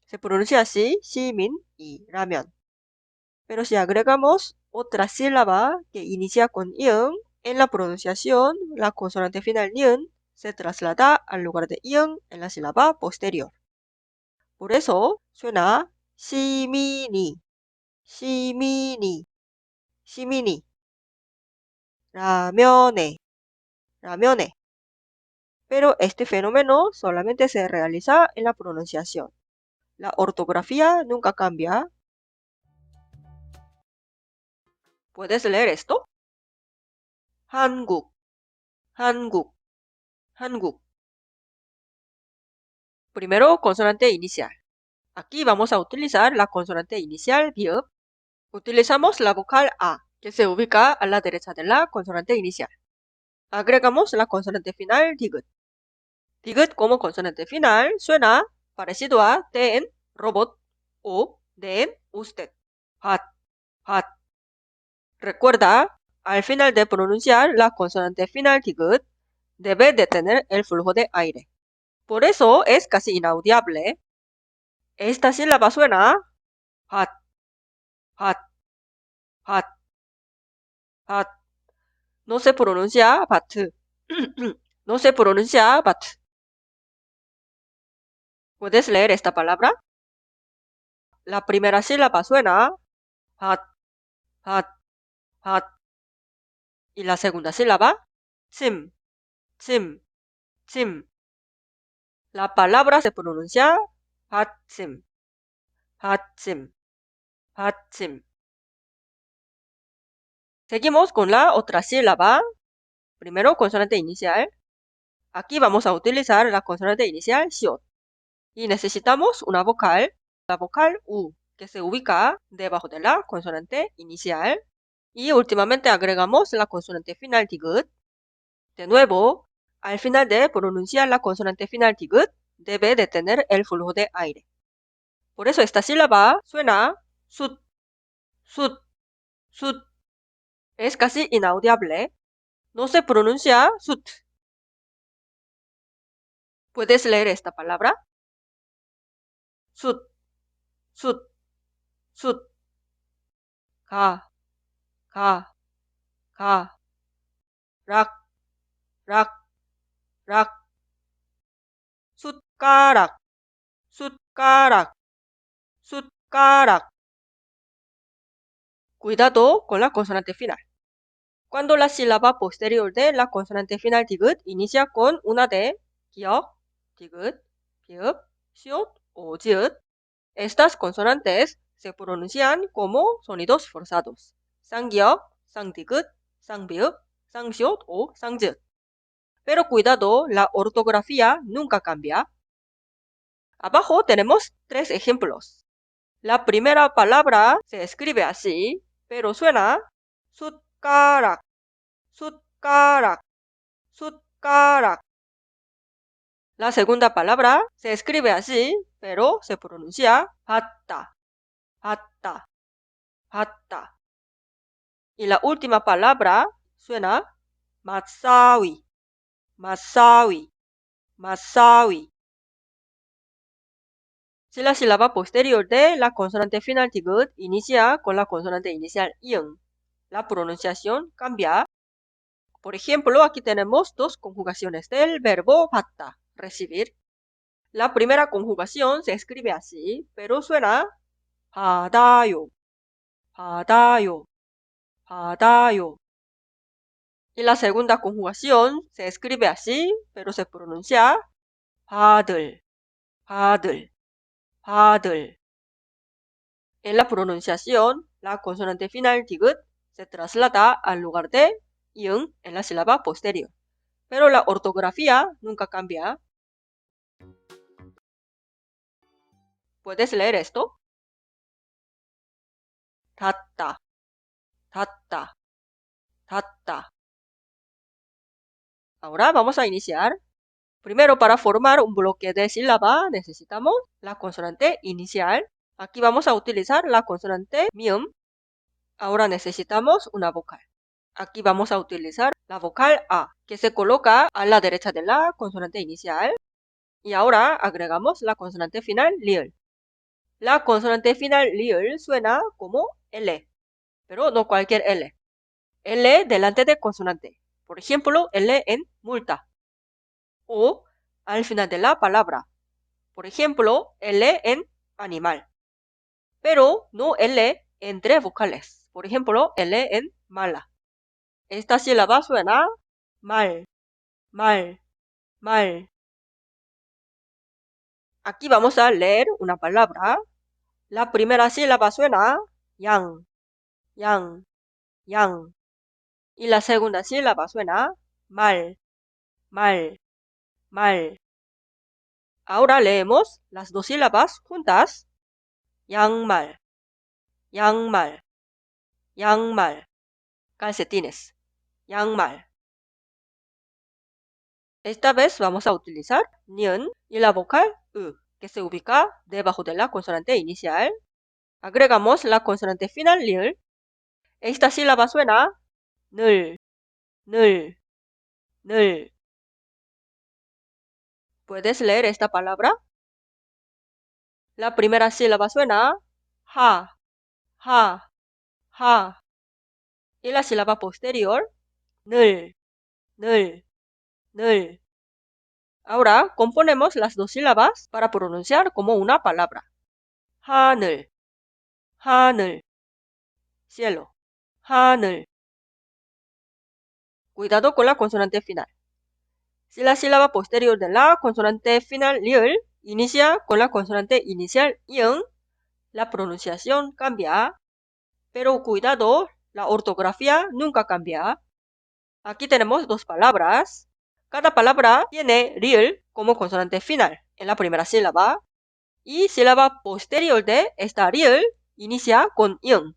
A: Se pronuncia así, 시민 y 라면. Pero si agregamos otra sílaba que inicia con 이응, en la pronunciación, la consonante final 니은 se traslada al lugar de 이응 en la sílaba posterior. Por eso suena 시민이, 시민이, 시민이. 라면에, 라면에. Pero este fenómeno solamente se realiza en la pronunciación. La ortografía nunca cambia. ¿Puedes leer esto? 한국, 한국, 한국. Primero, consonante inicial. Aquí vamos a utilizar la consonante inicial 비읍. Utilizamos la vocal A, que se ubica a la derecha de la consonante inicial. Agregamos la consonante final 디귿. 디귿 como consonante final suena parecido a T en robot o D en usted. Hat, hat. Recuerda, al final de pronunciar la consonante final 디귿, debe de tener el flujo de aire. Por eso es casi inaudible. Esta sílaba suena hat, hat, hat, hat. No se pronuncia bat. No se pronuncia bat. ¿Puedes leer esta palabra? La primera sílaba suena hat, hat, hat. Y la segunda sílaba, sim, sim, sim. La palabra se pronuncia hatsim, hatsim, hatsim. Seguimos con la otra sílaba. Primero, consonante inicial. Aquí vamos a utilizar la consonante inicial 시옷. Y necesitamos una vocal, la vocal U, que se ubica debajo de la consonante inicial. Y últimamente agregamos la consonante final 디귿. De nuevo, al final de pronunciar la consonante final 디귿, debe de tener el flujo de aire. Por eso esta sílaba suena 숫, 숫, 숫. Es casi inaudible. No se pronuncia 숫. ¿Puedes leer esta palabra? 숫, 숫, 숫. 가, 가, 가. 락, 락, 락. 숟가락, 숟가락, 숟가락. Cuidado con la consonante final. Cuando la sílaba posterior de la consonante final 디귿 inicia con una D, 기역, 디귿, 비읍, 시옷 o 지읒, estas consonantes se pronuncian como sonidos forzados. 쌍기역, 쌍디귿, 쌍비읍, 쌍시옷 o 쌍지읒. Pero cuidado, la ortografía nunca cambia. Abajo tenemos 3 ejemplos. La primera palabra se escribe así, pero suena 숟가락, 숟가락, 숟가락. La segunda palabra se escribe así, pero se pronuncia 받다, 받다, 받다. Y la última palabra suena 맞사위, 맞사위, 맞사위. Si la sílaba posterior de la consonante final 디귿 inicia con la consonante inicial 이응, la pronunciación cambia. Por ejemplo, aquí tenemos 2 conjugaciones del verbo 받다, recibir. La primera conjugación se escribe así, pero suena 받아요, 받아요, 받아요. Y la segunda conjugación se escribe así, pero se pronuncia 받을, 받을, 받을. En la pronunciación, la consonante final 디귿 se traslada al lugar de 이응 en la sílaba posterior. Pero la ortografía nunca cambia. ¿Puedes leer esto? 닫다, 닫다, 닫다. Ahora vamos a iniciar. Primero, para formar un bloque de sílaba necesitamos la consonante inicial. Aquí vamos a utilizar la consonante 미음. Ahora necesitamos una vocal. Aquí vamos a utilizar la vocal A, que se coloca a la derecha de la consonante inicial. Y ahora agregamos la consonante final 리을. La consonante final 리을 suena como L, pero no cualquier L. L delante de consonante. Por ejemplo, L en multa. O al final de la palabra. Por ejemplo, L en animal. Pero no L entre vocales. Por ejemplo, L en mala. Esta sílaba suena mal, mal, mal. Aquí vamos a leer una palabra. La primera sílaba suena yang, yang, yang. Y la segunda sílaba suena mal, mal, mal. Ahora leemos las dos sílabas juntas. 양말, 양말, 양말. Calcetines, 양말. Esta vez vamos a utilizar ni은 y la vocal u, que se ubica debajo de la consonante inicial. Agregamos la consonante final li을. Esta sílaba suena 늘, 늘, 늘. ¿Puedes leer esta palabra? La primera sílaba suena ja, ja, ja. Y la sílaba posterior, 늘, 늘, 늘. Ahora componemos las dos sílabas para pronunciar como una palabra. 하늘, 하늘, cielo, 하늘. Cuidado con la consonante final. Si la sílaba posterior de la consonante final li을 inicia con la consonante inicial i응, la pronunciación cambia. Pero cuidado, la ortografía nunca cambia. Aquí tenemos dos palabras. Cada palabra tiene 리을 como consonante final en la primera sílaba. Y sílaba posterior de esta 리을 inicia con i응.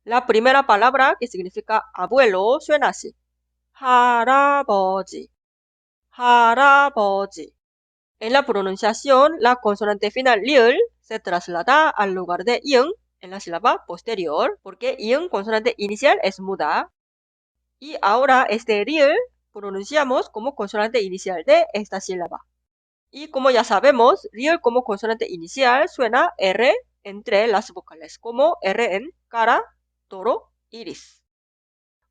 A: La primera palabra, que significa abuelo, suena así. 할아버지, 할아버지. En la pronunciación, la consonante final 리을 se traslada al lugar de i응 en la sílaba posterior, porque i응 consonante inicial es muda. Y ahora este 리을 pronunciamos como consonante inicial de esta sílaba. Y como ya sabemos, 리을 como consonante inicial suena R entre las vocales, como R en cara, toro, iris.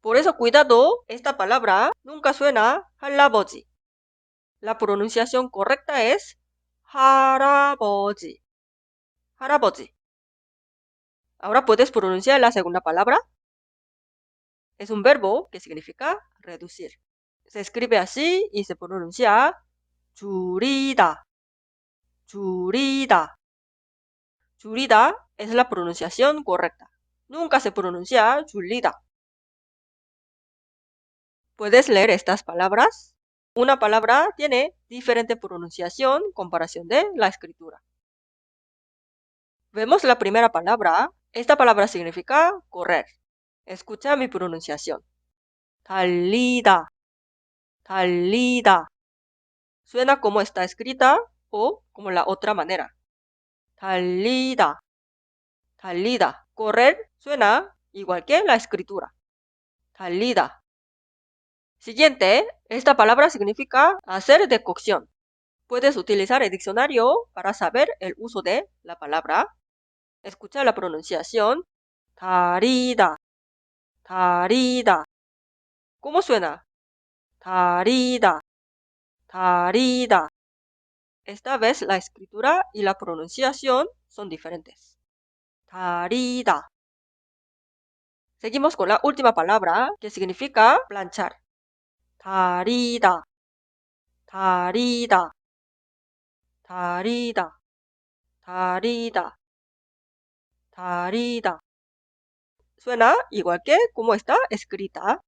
A: Por eso cuidado, esta palabra nunca suena 할아버지. La pronunciación correcta es 할아버지. 할아버지. Ahora puedes pronunciar la segunda palabra. Es un verbo que significa reducir. Se escribe así y se pronuncia 줄이다. 줄이다. 줄이다 es la pronunciación correcta. Nunca se pronuncia 줄이다. ¿Puedes leer estas palabras? Una palabra tiene diferente pronunciación en comparación de la escritura. Vemos la primera palabra. Esta palabra significa correr. Escucha mi pronunciación. 달리다, 달리다. Suena como está escrita o como la otra manera. 달리다, 달리다. Correr suena igual que la escritura. 달리다. Siguiente, esta palabra significa hacer decocción. Puedes utilizar el diccionario para saber el uso de la palabra. Escucha la pronunciación. 다리다, 다리다. ¿Cómo suena? 다리다, 다리다. Esta vez la escritura y la pronunciación son diferentes. 다리다. Seguimos con la última palabra, que significa planchar. 다리다, 다리다, 다리다, 다리다, 다리다. Suena igual que como está escrita.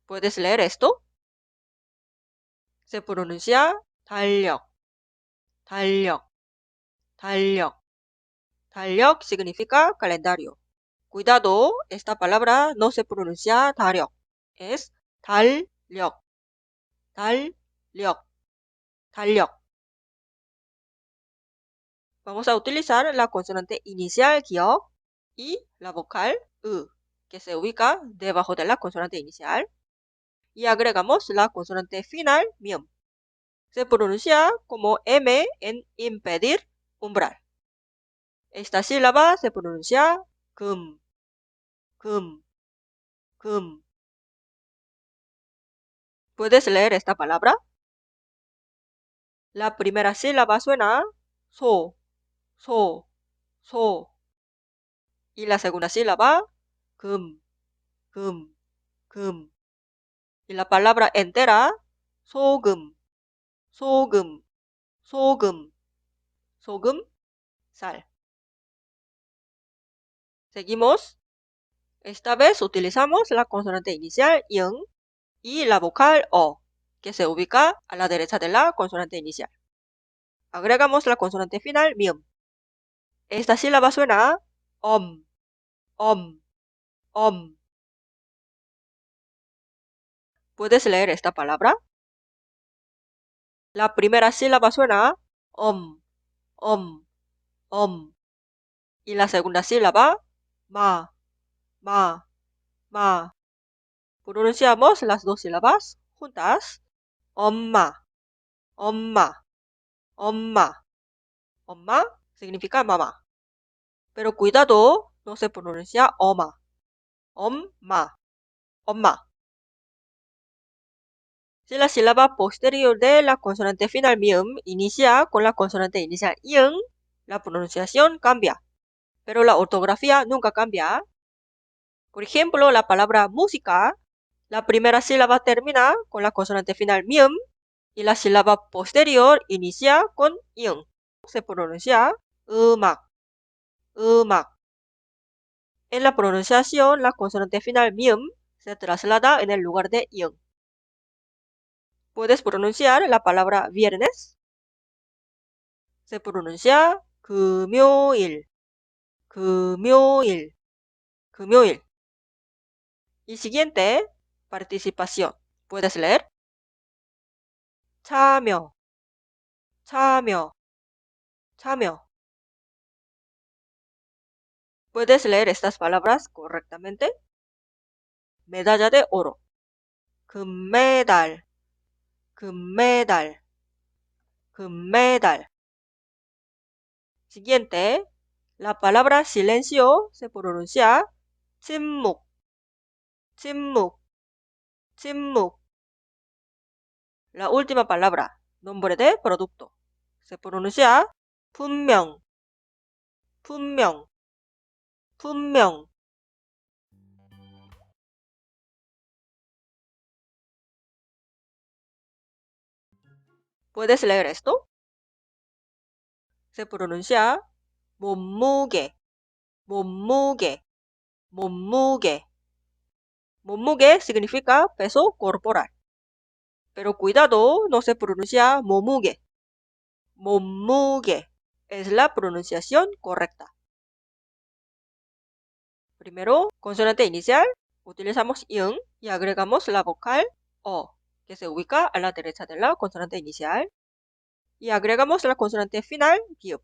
A: ¿Puedes leer esto? Se pronuncia 달력, 달력, 달력. 달력 significa calendario. Cuidado, esta palabra no se pronuncia 달력. Es 달력, 달력, 달력. Vamos a utilizar la consonante inicial 기억 y la vocal 으, que se ubica debajo de la consonante inicial. Y agregamos la consonante final mium. Se pronuncia como M en impedir, umbral. Esta sílaba se pronuncia 금, 금, 금. ¿Puedes leer esta palabra? La primera sílaba suena 소, 소, 소. Y la segunda sílaba 금, 금, 금. Y la palabra entera, 소금, 소금, 소금, 소금, sal. Seguimos. Esta vez utilizamos la consonante inicial ing y la vocal o, que se ubica a la derecha de la consonante inicial. Agregamos la consonante final mium. Esta sílaba suena om, om, om. ¿Puedes leer esta palabra? La primera sílaba suena om, om, om. Y la segunda sílaba ma, ma, ma. Pronunciamos las dos sílabas juntas. Omma, omma, omma. Omma significa mamá. Pero cuidado, no se pronuncia oma. Omma, omma. Si la sílaba posterior de la consonante final mium inicia con la consonante inicial ing, la pronunciación cambia, pero la ortografía nunca cambia. Por ejemplo, la palabra música, la primera sílaba termina con la consonante final mium y la sílaba posterior inicia con ing. Se pronuncia 음악, 음악. En la pronunciación, la consonante final mium se traslada en el lugar de ing. ¿Puedes pronunciar la palabra viernes? Se pronuncia 금요일, 금요일, 금요일. Y siguiente, participación. ¿Puedes leer? 참여, 참여, 참여. ¿Puedes leer estas palabras correctamente? Medalla de oro. 금메달, 금메달, 금메달. Siguiente, la palabra silencio se pronuncia 침묵, 침묵, 침묵. La última palabra, nombre de producto, se pronuncia 분명, 분명, 분명. ¿Puedes leer esto? Se pronuncia 몸무게, 몸무게, 몸무게. 몸무게 significa peso corporal. Pero cuidado, no se pronuncia 몸무게. 몸무게 es la pronunciación correcta. Primero, consonante inicial, utilizamos ing y agregamos la vocal o, que se ubica a la derecha de la consonante inicial. Y agregamos la consonante final, biup.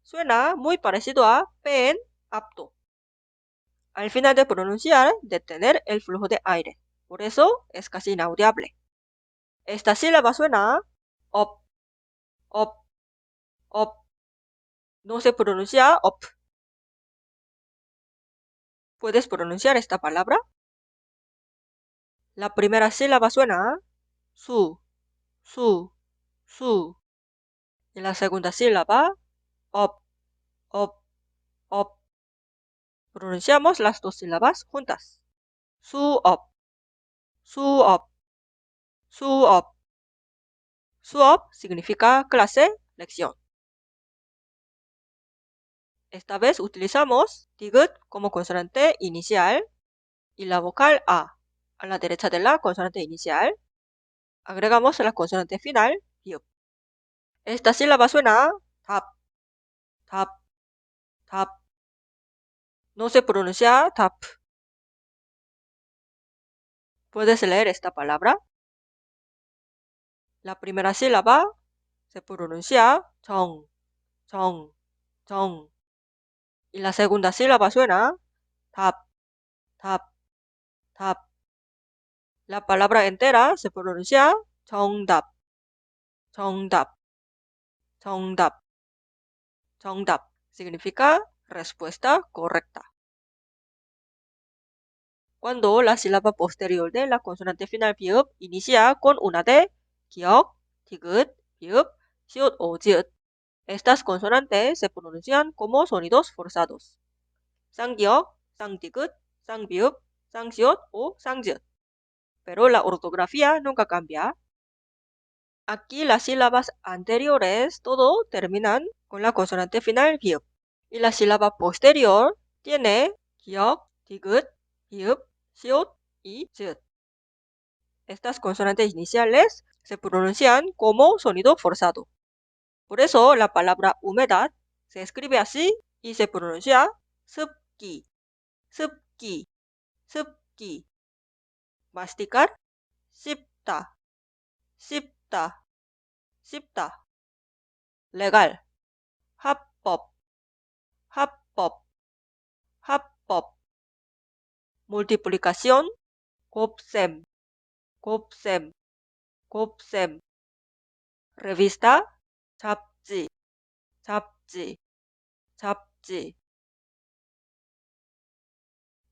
A: Suena muy parecido a pen, apto. Al final de pronunciar, detener el flujo de aire. Por eso es casi inaudible. Esta sílaba suena op, op, op. No se pronuncia op. ¿Puedes pronunciar esta palabra? La primera sílaba suena su, su, su. Y la segunda sílaba, op, op, op. Pronunciamos las dos sílabas juntas. 수업, 수업, 수업. 수업 significa clase, lección. Esta vez utilizamos 디귿 como consonante inicial y la vocal a la derecha de la consonante inicial. Agregamos la consonante final, 비읍. Esta sílaba suena 답, 답, 답. No se pronuncia 답. ¿Puedes leer esta palabra? La primera sílaba se pronuncia 정, 정, 정. Y la segunda sílaba suena 답, 답, 답. La palabra entera se pronuncia 정답, 정답, 정답, 정답. Significa respuesta correcta. Cuando la sílaba posterior de la consonante final 비읍 inicia con una D, 기역, 디귿, 비읍, 시옷 o 지읒. Estas consonantes se pronuncian como sonidos forzados. 쌍기역, 쌍디귿, 쌍비읍, 쌍시옷 o 쌍지읒. pero la ortografía nunca cambia. Aquí las sílabas anteriores todo terminan con la consonante final 비읍. Y la sílaba posterior tiene 기역, 디귿, 비읍, 시옷 y 읒. Estas consonantes iniciales se pronuncian como sonido forzado. Por eso la palabra humedad se escribe así y se pronuncia 습기, 습기, 습기. Masticar, 씹다, 씹다, 씹다. Legal, 합법, 합법, 합법. Multiplicación, 곱셈, 곱셈, 곱셈. Revista, 잡지, 잡지, 잡지.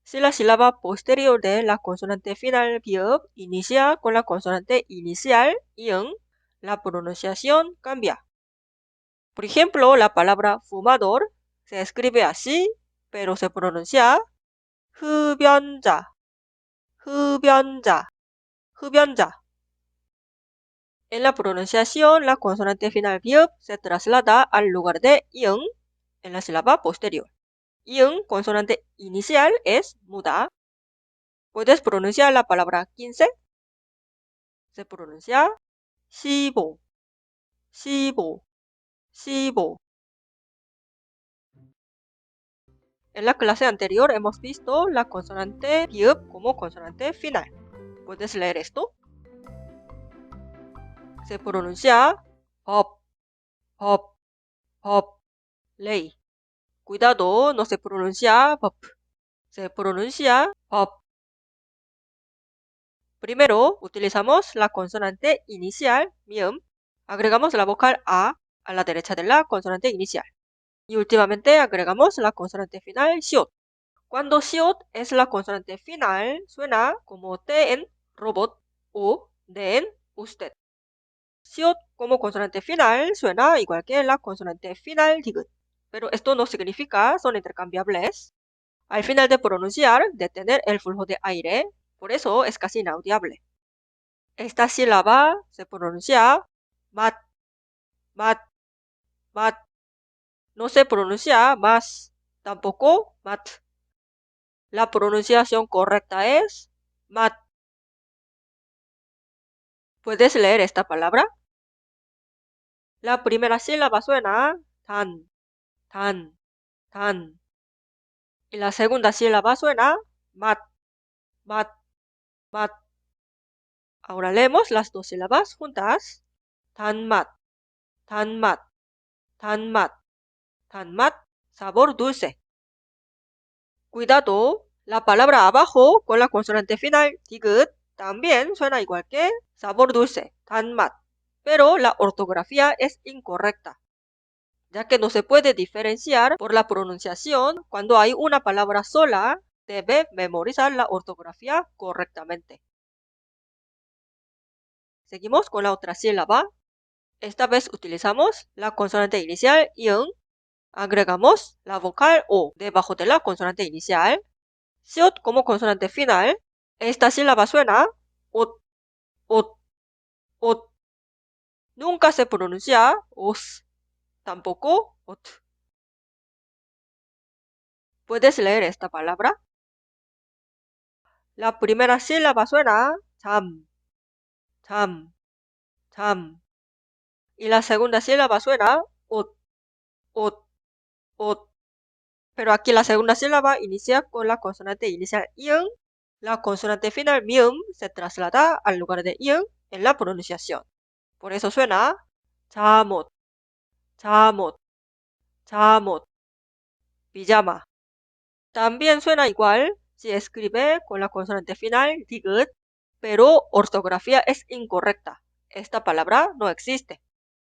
A: Si la sílaba posterior de la consonante final 비읍 inicia con la consonante inicial i응, la pronunciación cambia. Por ejemplo, la palabra fumador se escribe así, pero se pronuncia 흡연자, 흡연자, 흡연자. En la pronunciación, la consonante final 비읍 se traslada al lugar de i응 en la sílaba posterior. i응, consonante inicial, es muda. ¿Puedes pronunciar la palabra 15? Se pronuncia 15, 15, 15. En la clase anterior hemos visto la consonante 비읍 como consonante final. ¿Puedes leer esto? Se pronuncia 법, 법, 법, ley. Cuidado, no se pronuncia 법, se pronuncia 법. Primero utilizamos la consonante inicial 미음. Agregamos la vocal a la derecha de la consonante inicial. Y últimamente agregamos la consonante final 시옷. Cuando 시옷 es la consonante final, suena como T en robot o D en usted. 시옷 como consonante final suena igual que la consonante final 디귿. Pero esto no significa son intercambiables. Al final de pronunciar, detener el flujo de aire, por eso es casi inaudible. Esta sílaba se pronuncia mat, mat, mat. No se pronuncia más, tampoco mat. La pronunciación correcta es mat. ¿Puedes leer esta palabra? La primera sílaba suena tan, tan, tan. Y la segunda sílaba suena mat, mat, mat. Ahora leemos las dos sílabas juntas. Tan mat, tan mat, tan mat, tan mat. Sabor dulce. Cuidado, la palabra abajo con la consonante final 디귿 también suena igual que sabor dulce, tan mat. Pero la ortografía es incorrecta, ya que no se puede diferenciar por la pronunciación. Cuando hay una palabra sola, debe memorizar la ortografía correctamente. Seguimos con la otra sílaba. Esta vez utilizamos la consonante inicial i응. Agregamos la vocal o debajo de la consonante inicial. 시옷 como consonante final. Esta sílaba suena 옷, 옷, 옷. Nunca se pronuncia os, tampoco ot. ¿Puedes leer esta palabra? La primera sílaba suena 잠, 잠, 잠. Y la segunda sílaba suena 옷, 옷, 옷. Pero aquí la segunda sílaba inicia con la consonante inicial i응. La consonante final 미음 se traslada al lugar de i응 en la pronunciación. Por eso suena 잠옷, 잠옷, 잠옷. Pijama. También suena igual si escribe con la consonante final 디귿, pero ortografía es incorrecta. Esta palabra no existe.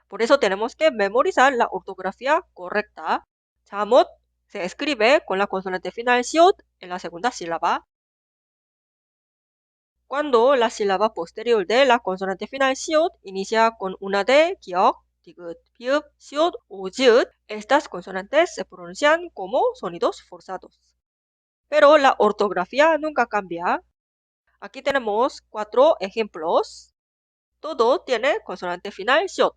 A: Por eso tenemos que memorizar la ortografía correcta. 잠옷 se escribe con la consonante final 시옷 en la segunda sílaba. Cuando la sílaba posterior de la consonante final 시옷 inicia con una D, 기역, 디귿, 비읍, 시옷 o 읒, estas consonantes se pronuncian como sonidos forzados. Pero la ortografía nunca cambia. Aquí tenemos 4 ejemplos. Todo tiene consonante final 시옷.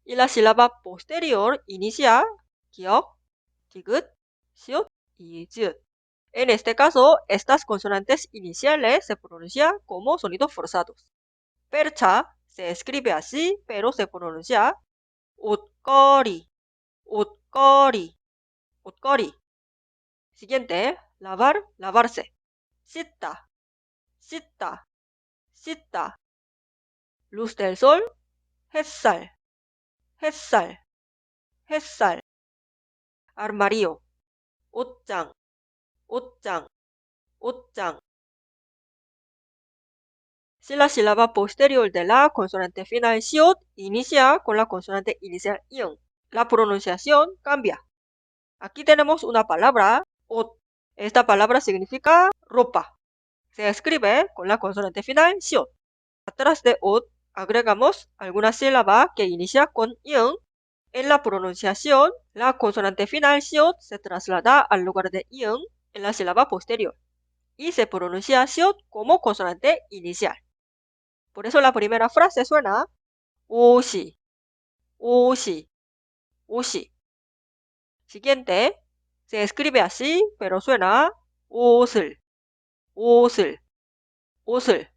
A: Y la sílaba posterior inicia 기역, 디귿, 시옷 y 지읒. En este caso, estas consonantes iniciales se pronuncian como sonidos forzados. percha se escribe así, pero se pronuncia 옷걸이, 옷걸이, 옷걸이. Siguiente, lavar, lavarse. 씻다, 씻다, 씻다. luz del sol, 햇살, 햇살, 햇살. armario, 옷장, 옷장, 옷장. Si la sílaba posterior de la consonante final 시옷 inicia con la consonante inicial i응, la pronunciación cambia. Aquí tenemos una palabra, 옷. Esta palabra significa ropa. Se escribe con la consonante final 시옷. Atrás de 옷 agregamos alguna sílaba que inicia con i응. En la pronunciación, la consonante final 시옷 se traslada al lugar de i응 en la sílaba posterior y se pronuncia 시옷 como consonante inicial. Por eso la primera frase suena 옷이, 옷이, 옷이. Siguiente, se escribe así, pero suena 옷을, 옷을, 옷을.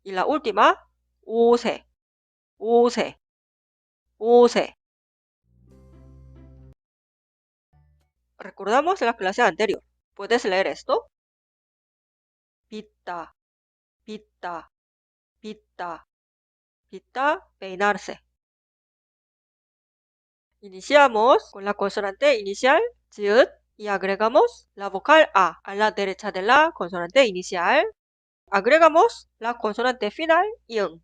A: Y la última, 옷에, 옷에, 옷에. Recordamos la clase anterior. ¿Puedes leer esto? 빗다, 빗다, 빗다, 빗다, peinarse. Iniciamos con la consonante inicial, 지읒, y agregamos la vocal A a la derecha de la consonante inicial. Agregamos la consonante final, i응.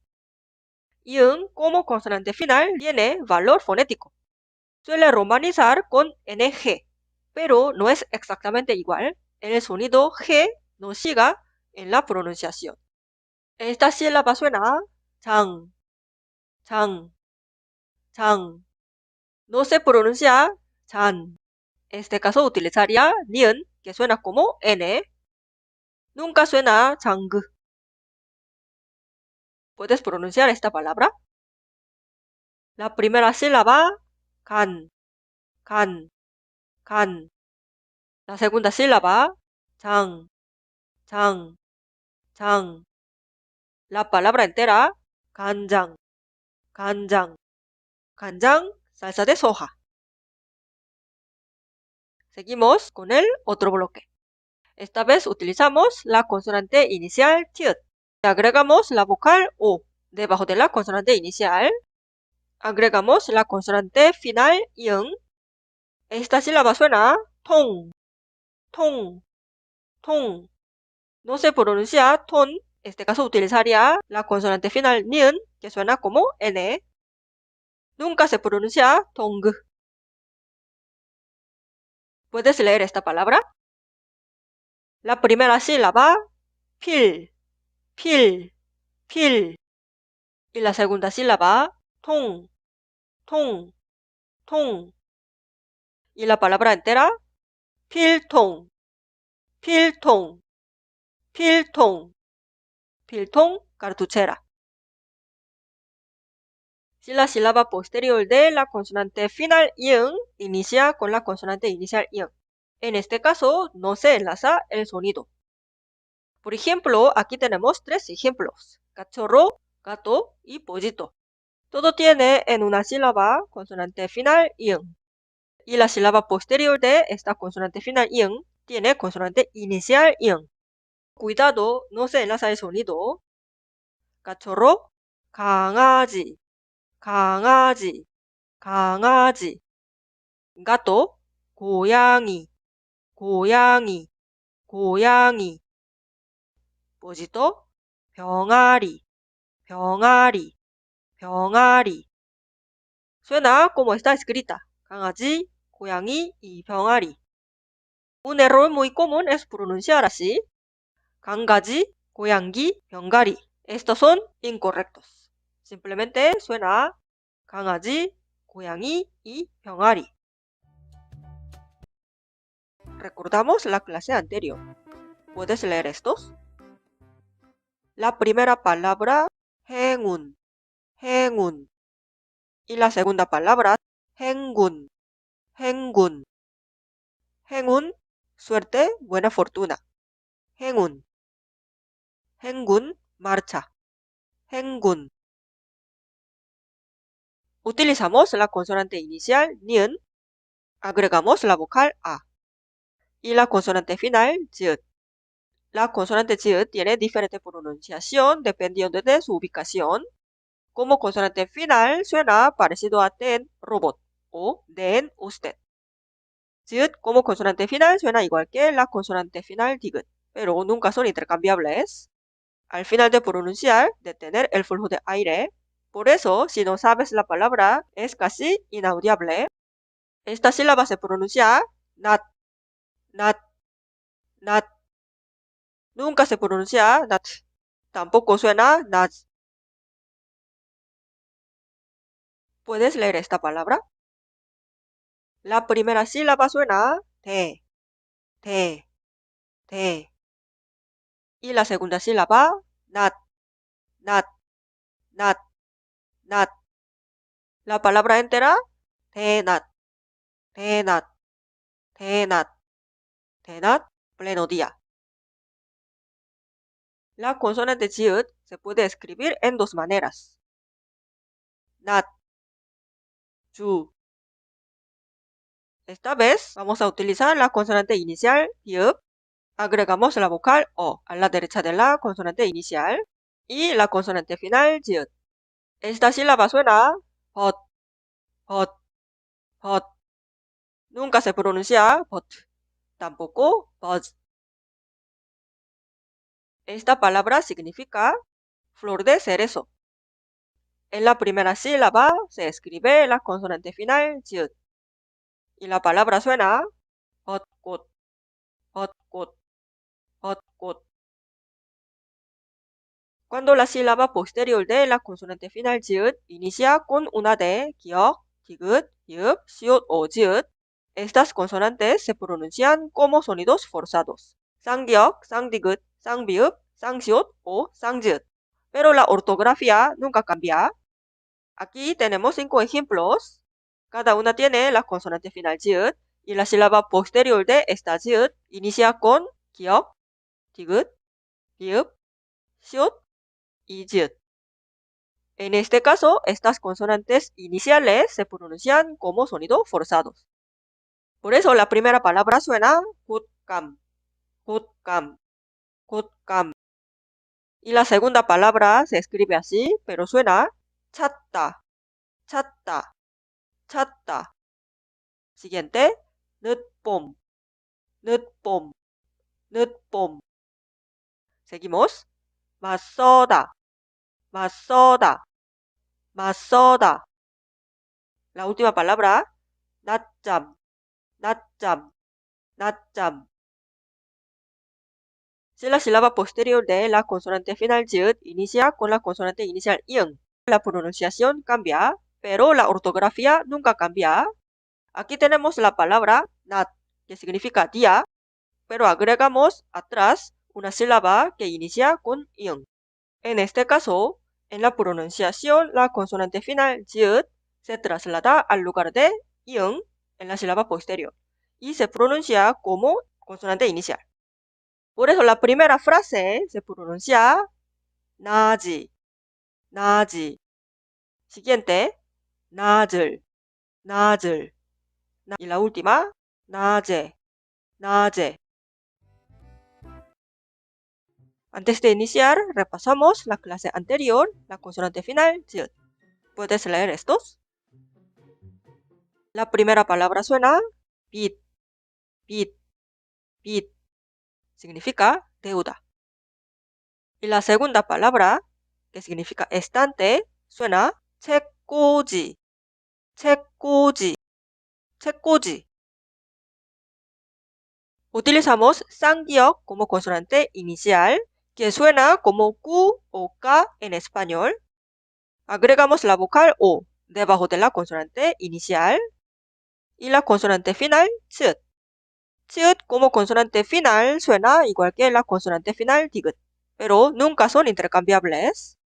A: i응 como consonante final tiene valor fonético. Suele romanizar con NG, pero no es exactamente igual. El sonido G no siga en la pronunciación. Esta sílaba suena 장, 장, 장. No se pronuncia 잔. En este caso utilizaría ni은, que suena como N. Nunca suena 장그. ¿Puedes pronunciar esta palabra? La primera sílaba, 간, 간, 간. La segunda sílaba, 장, 장, 장. La palabra entera, 간장, 간장, 간장, salsa de soja. Seguimos con el otro bloque. Esta vez utilizamos la consonante inicial ti읕. Agregamos la vocal O debajo de la consonante inicial. Agregamos la consonante final i응. Esta sílaba suena 통, 통, 통. No se pronuncia ton. En este caso utilizaría la consonante final ni은, que suena como N. Nunca se pronuncia tongue. ¿Puedes leer esta palabra? La primera sílaba, 필, 필, 필. Y la segunda sílaba, 통, 통, 통. Y la palabra entera, 필통, 필통, 필통, 필통, cartuchera. Si la sílaba posterior de la consonante final i응 inicia con la consonante inicial i응. En este caso, no se enlaza el sonido. Por ejemplo, aquí tenemos 3 ejemplos. cachorro, gato y pollito. Todo tiene en una sílaba consonante final i응. Y la sílaba posterior de esta consonante final i응 tiene consonante inicial i응. Cuidado, no se enlaza el sonido. cachorro, 강아지, 강아지, 강아지. gato, 고양이, 고양이, 고양이. pollito, 병아리, 병아리, 병아리. Suena como está escrita. 강아지, 고양이 y 병아리. Un error muy común es pronunciar así. 강가지, 고양기, 병가리. Estos son incorrectos. Simplemente suena 강아지, 고양이 y 병아리. Recordamos la clase anterior. ¿Puedes leer estos? La primera palabra, 행운, 행운. Y la segunda palabra, 행군, 행군. 행운, suerte, buena fortuna. 행운, 행군, marcha. 행군. Utilizamos la consonante inicial, ni은, agregamos la vocal a. Y la consonante final, 지읒. La consonante 지읒 tiene diferente pronunciación dependiendo de su ubicación. Como consonante final suena parecido a ten, robot, o den, usted. 지읒 como consonante final suena igual que la consonante final 디귿, pero nunca son intercambiables. Al final de pronunciar, detener el flujo de aire. Por eso, si no sabes la palabra, es casi inaudible. Esta sílaba se pronuncia nat, nat, nat. Nunca se pronuncia nat. Tampoco suena nat. ¿Puedes leer esta palabra? La primera sílaba suena te, te, te. Y la segunda sílaba, nat, nat, nat, nat. La palabra entera, tenat, tenat, tenat, tenat, pleno día. La consonante 지읒 se puede escribir en dos maneras. Nat, 주. Esta vez vamos a utilizar la consonante inicial, pi읍. Agregamos la vocal o a la derecha de la consonante inicial y la consonante final, 지읒. Esta sílaba suena 벗, 벗, 벗. Nunca se pronuncia 벗, tampoco 벗. Esta palabra significa flor de cerezo. En la primera sílaba se escribe la consonante final, 지읒. Y la palabra suena 벚꽃, 벚꽃, 벚꽃. Cuando la sílaba posterior de la consonante final 지읒 inicia con una D, 기역, 디귿, 이읍, 시옷 o 지읒, estas consonantes se pronuncian como sonidos forzados. 쌍기역, 쌍디귿, 쌍비읍, 쌍시옷 o 쌍지읒. Pero la ortografía nunca cambia. Aquí tenemos 5 ejemplos. Cada una tiene la consonante final 지읒 y la sílaba posterior de esta 지읒 inicia con 기역, 디귿, 비읍, 시옷 y 지읒. En este caso, estas consonantes iniciales se pronuncian como sonidos forzados. Por eso la primera palabra suena 굿감, 굿감, 굿감. Y la segunda palabra se escribe así, pero suena 찾다, 찾다, 찾다. Siguiente, 늦봄, 늦봄, 늦봄. Seguimos, 맞서다, 맞서다, 맞서다. La última palabra, 낮잠, 낮잠, 낮잠. Si la sílaba posterior de la consonante final 지읒 inicia con la consonante inicial 이응, la pronunciación cambia, pero la ortografía nunca cambia. Aquí tenemos la palabra 낮, que significa día, pero agregamos atrás una sílaba que inicia con 이응. En este caso, en la pronunciación, la consonante final 지읒 se traslada al lugar de 이응 en la sílaba posterior y se pronuncia como consonante inicial. Por eso la primera frase se pronuncia 나지, 나지. Siguiente, 낮을, 낮을. Y la última, 낮에, 낮에. Antes de iniciar, repasamos la clase anterior, la consonante final, 지읒. ¿Puedes leer estos? La primera palabra suena 빚, 빚, 빚. Significa deuda. Y la segunda palabra, que significa estante, suena 책꽂이, 책꽂이, 책꽂이. Utilizamos 쌍기역 como consonante inicial, que suena como Q o K en español. Agregamos la vocal O debajo de la consonante inicial y la consonante final, 읒. 읒 como consonante final suena igual que la consonante final, 디귿, pero nunca son intercambiables.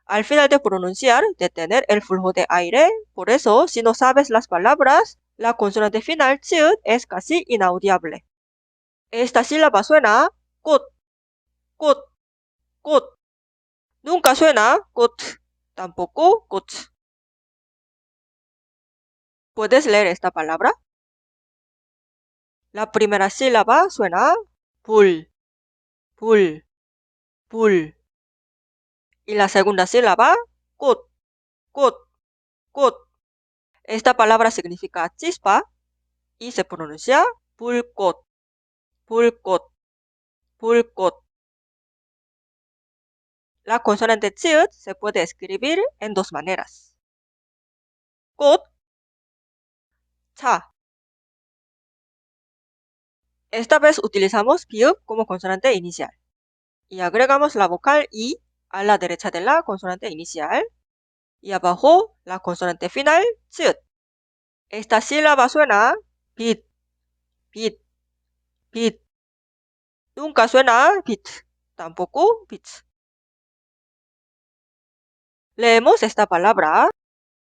A: Al final de pronunciar, detener el flujo de aire. Por eso, si no sabes las palabras, la consonante final chiut es casi inaudible. Esta sílaba suena 꽃, 꽃, 꽃. Nunca suena 꽃, tampoco 꽃. ¿Puedes leer esta palabra? La primera sílaba suena 불, 불, 불. Y la segunda sílaba, 꽃, 꽃, 꽃. Esta palabra significa chispa y se pronuncia 불꽃, 불꽃, 불꽃. La consonante chiut se puede escribir en dos maneras. 꽃, 차. Esta vez utilizamos pi읍 como consonante inicial y agregamos la vocal i a la derecha de la consonante inicial y abajo la consonante final chiut. Esta sílaba suena 빛, 빛, 빛. Nunca suena 빛, tampoco 빛. Leemos esta palabra.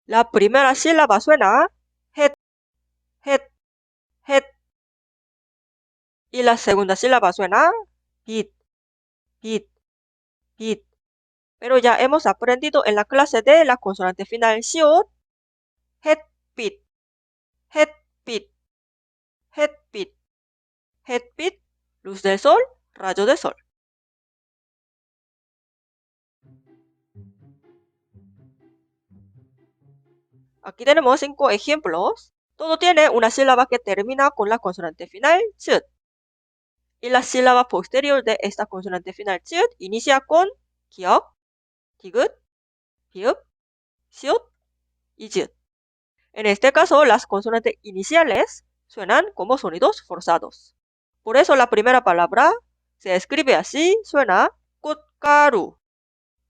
A: La primera sílaba suena het, het, het. Y la segunda sílaba suena 빛, 빛, 빛. Pero ya hemos aprendido en la clase de la consonante final 시옷, 햇빛, 햇빛, 햇빛, 햇빛, luz del sol, rayo de sol. Aquí tenemos 5 ejemplos. Todo tiene una sílaba que termina con la consonante final 쯧. Y la sílaba posterior de esta consonante final 쯧 inicia con 기역, 디귿, 비읍, 시옷 y 쯧. En este caso, las consonantes iniciales suenan como sonidos forzados. Por eso la primera palabra se escribe así, suena 꽃가루,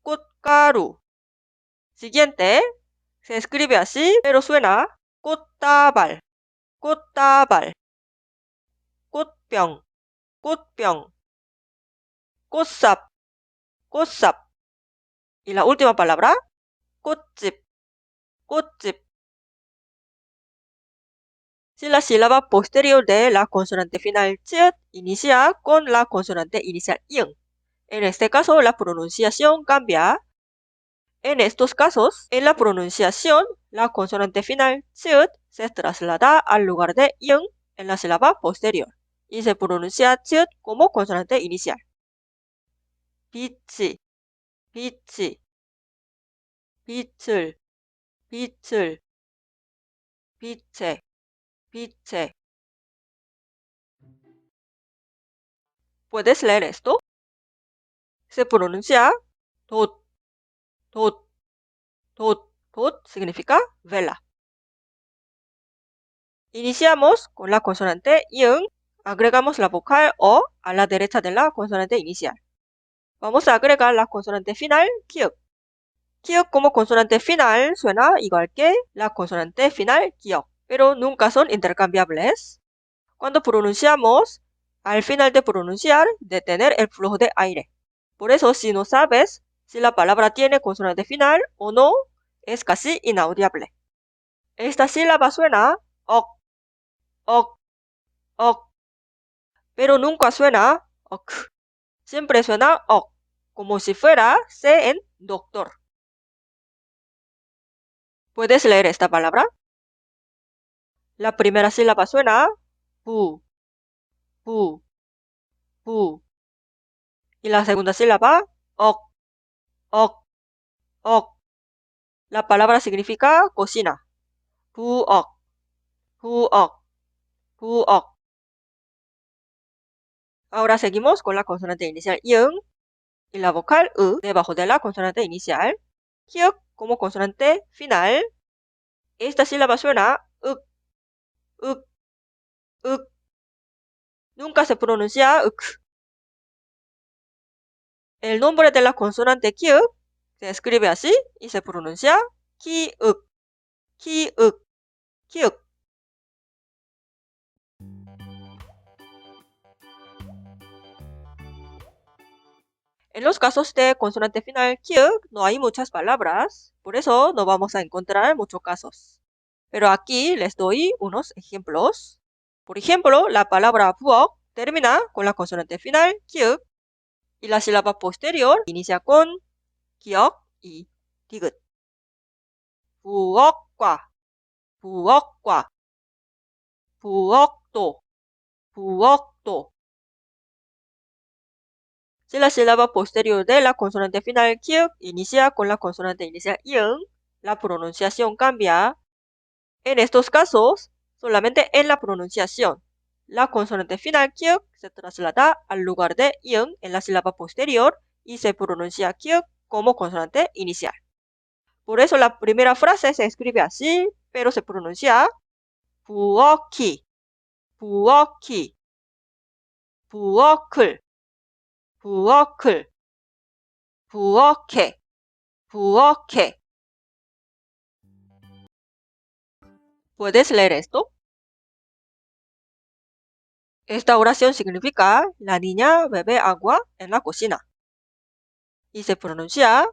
A: 꽃가루. Siguiente, se escribe así, pero suena 꽃다발, 꽃다발, 꽃병, 꽃병, 꽃삽, 꽃삽. Y la última palabra, 꽃집, 꽃집. Si la sílaba posterior de la consonante final 쯧 inicia con la consonante inicial ing, en este caso la pronunciación cambia. En estos casos, en la pronunciación, la consonante final 쯧 se traslada al lugar de ing en la sílaba posterior y se pronuncia 쯧 como consonante inicial. 빛이, 빛이, 빛을, 빛을, 빛에, 빛에. ¿Puedes leer esto? Se pronuncia 돛, 돛, 돛. 돛 significa vela. Iniciamos con la consonante ing, agregamos la vocal o a la derecha de la consonante inicial. Vamos a agregar la consonante final kiuk. Kiuk como consonante final suena igual que la consonante final kiok, pero nunca son intercambiables. Cuando pronunciamos, al final de pronunciar, detener el flujo de aire. Por eso, si no sabes si la palabra tiene consonante final o no, es casi inaudible. Esta sílaba suena ok, ok, ok, pero nunca suena ok. Siempre suena ok, como si fuera C en doctor. ¿Puedes leer esta palabra? La primera sílaba suena 부, 부, 부. Y la segunda sílaba ok, ok, ok. La palabra significa cocina. 부엌, 부엌, 부엌. Ahora seguimos con la consonante inicial ing y la vocal debajo de la consonante inicial. 키읔 como consonante final. Esta sílaba suena 윽, 윽, 윽. Nunca se pronuncia 윽. El nombre de la consonante 키읔 se escribe así y se pronuncia 키읔, 키읔, 키읔. En los casos de consonante final kyuk no hay muchas palabras, por eso no vamos a encontrar muchos casos. Pero aquí les doy unos ejemplos. Por ejemplo, la palabra buok termina con la consonante final kyuk y la sílaba posterior inicia con 기억 y 디귿. 부엌과, 부엌과, 부엌도, 부엌도. Si la sílaba posterior de la consonante final kyuk inicia con la consonante inicial i응, la pronunciación cambia. En estos casos, solamente en la pronunciación, la consonante final kyuk se traslada al lugar de i응 en la sílaba posterior y se pronuncia kyuk como consonante inicial. Por eso la primera frase se escribe así, pero se pronuncia 부엌이, 부엌이, 부엌을, 부엌을, 부엌에, 부엌에. ¿Puedes leer esto? Esta oración significa la niña bebe agua en la cocina. Y se pronuncia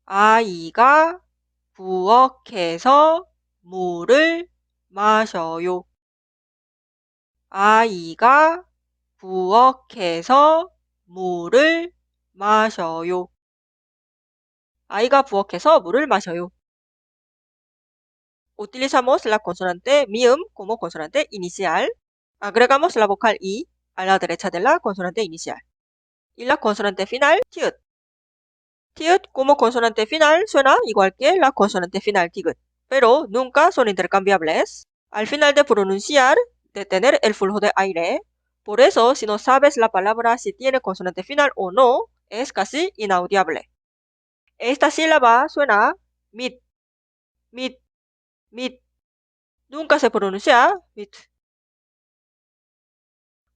A: 아이가 부엌에서 물을 마셔요. 아이가 부엌에서 물을 마셔요. 아이가 부엌에서 물을 마셔요. Utilizamos la consonante mium como consonante inicial. Agregamos la vocal i a la derecha de la consonante inicial. Y la consonante final, tiut. Tiut como consonante final suena igual que la consonante final tigut, pero nunca son intercambiables. Al final de pronunciar, de tener el flujo de aire. Por eso, si no sabes la palabra si tiene consonante final o no, es casi inaudible. Esta sílaba suena mit, mit, mit. Nunca se pronuncia mit.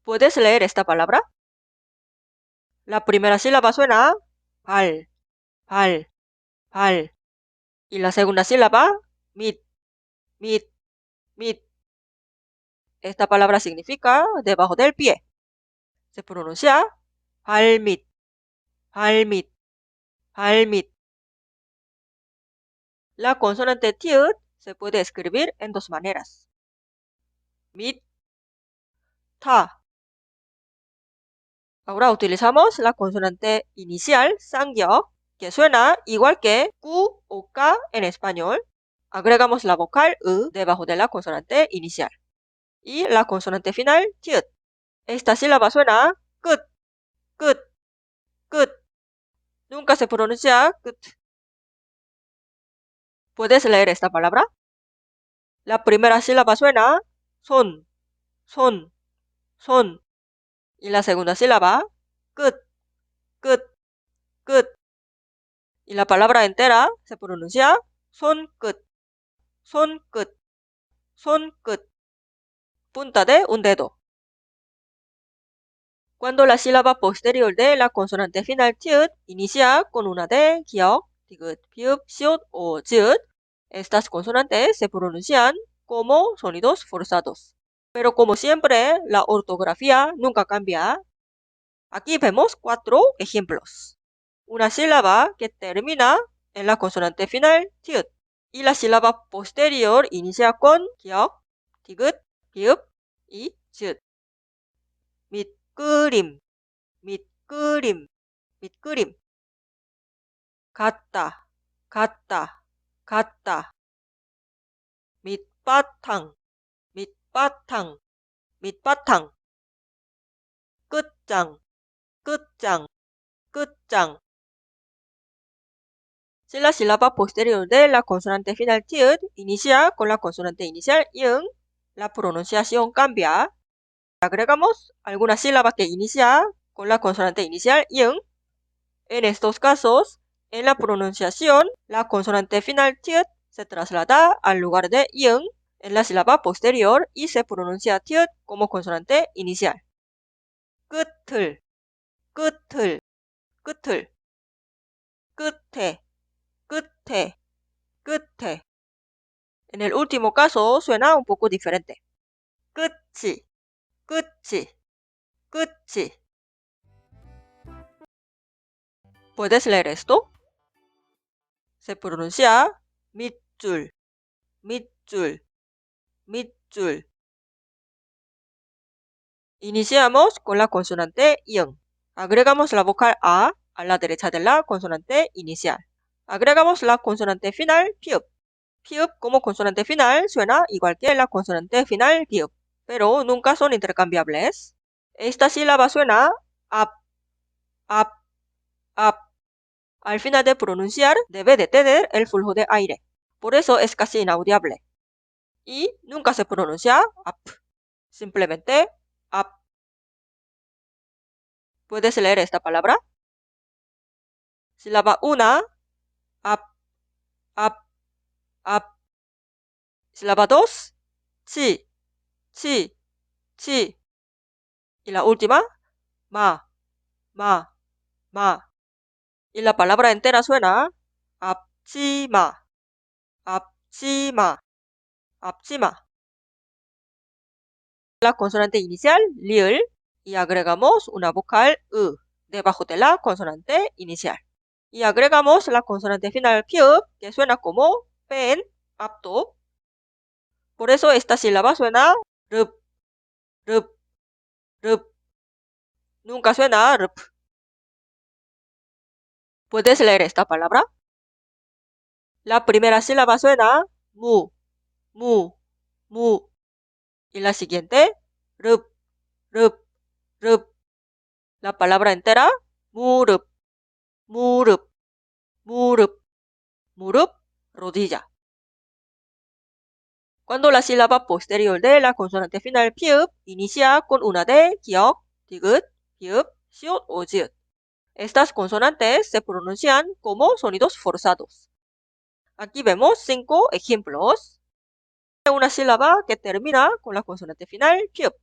A: ¿Puedes leer esta palabra? La primera sílaba suena 발, 발, 발. Y la segunda sílaba, mit, mit, mit. Esta palabra significa debajo del pie. Se pronuncia 발밑, 발밑, 발밑. La consonante tiut se puede escribir en dos maneras. mit, ta. Ahora utilizamos la consonante inicial 쌍기역, que suena igual que q o k en español. Agregamos la vocal ı debajo de la consonante inicial. Y la consonante final, tiut. Esta sílaba suena 끝, 끝, 끝. Nunca se pronuncia 끝. ¿Puedes leer esta palabra? La primera sílaba suena 손, 손, 손. Y la segunda sílaba, 끝, 끝, 끝. Y la palabra entera se pronuncia 손끝, 손끝, 손끝. Punta de un dedo. Cuando la sílaba posterior de la consonante final tiut inicia con una D, 기역, 디귿, 비읍, 시옷 o 즈읒, estas consonantes se pronuncian como sonidos forzados. Pero como siempre, la ortografía nunca cambia. Aquí vemos 4 ejemplos. Una sílaba que termina en la consonante final tiut y la sílaba posterior inicia con 기역, 디귿, 비읍 y 즈읒. 밑그림, 밑그림, 밑그림. 같다, 같다, 같다. 밑바탕, 밑바탕, 밑바탕. 끝장, 끝장, 끝장. Si la sílaba posterior de la consonante final tiut inicia con la consonante inicial i응, la pronunciación cambia. Agregamos alguna sílaba que inicia con la consonante inicial i응. En estos casos, en la pronunciación, la consonante final tiut se traslada al lugar de i응 en la sílaba posterior y se pronuncia tiut como consonante inicial. 끝을, 끝을, 끝을. 끝에, 끝에, 끝에. En el último caso suena un poco diferente. 끝이, 끝이, 끝이. ¿Puedes leer esto? Se pronuncia 밑줄, 밑줄, 밑줄. Iniciamos con la consonante ing. Agregamos la vocal a la derecha de la consonante inicial. Agregamos la consonante final pi읍. pi읍 como consonante final suena igual que la consonante final pi읍, pero nunca son intercambiables. Esta sílaba suena ap, ap, ap. Al final de pronunciar debe de tener el flujo de aire, por eso es casi inaudible. Y nunca se pronuncia ap, simplemente ap. ¿Puedes leer esta palabra? Sílaba 1, ap, ap, ap. Sílaba 2, chi, chi, chi. Y la última, ma, ma, ma. Y la palabra entera suena 앞치마, 앞치마, 앞치마. La consonante inicial, li을, y agregamos una vocal 으 debajo de la consonante inicial. Y agregamos la consonante final pi읍, que suena como pen, apto. Por eso esta sílaba suena 릅, 릅, 릅. Nunca suena 릅. ¿Puedes leer esta palabra? La primera sílaba suena 무, 무, 무. Y la siguiente, 릅, 릅, 릅. La palabra entera, 무릎, 무릎, 무릎, 무릎, rodilla. Cuando la sílaba posterior de la consonante final pi읍 inicia con una D, 기역, 디귿, 비읍, 시옷 o 지읒. Estas consonantes se pronuncian como sonidos forzados. Aquí vemos 5 ejemplos. Una sílaba que termina con la consonante final pi읍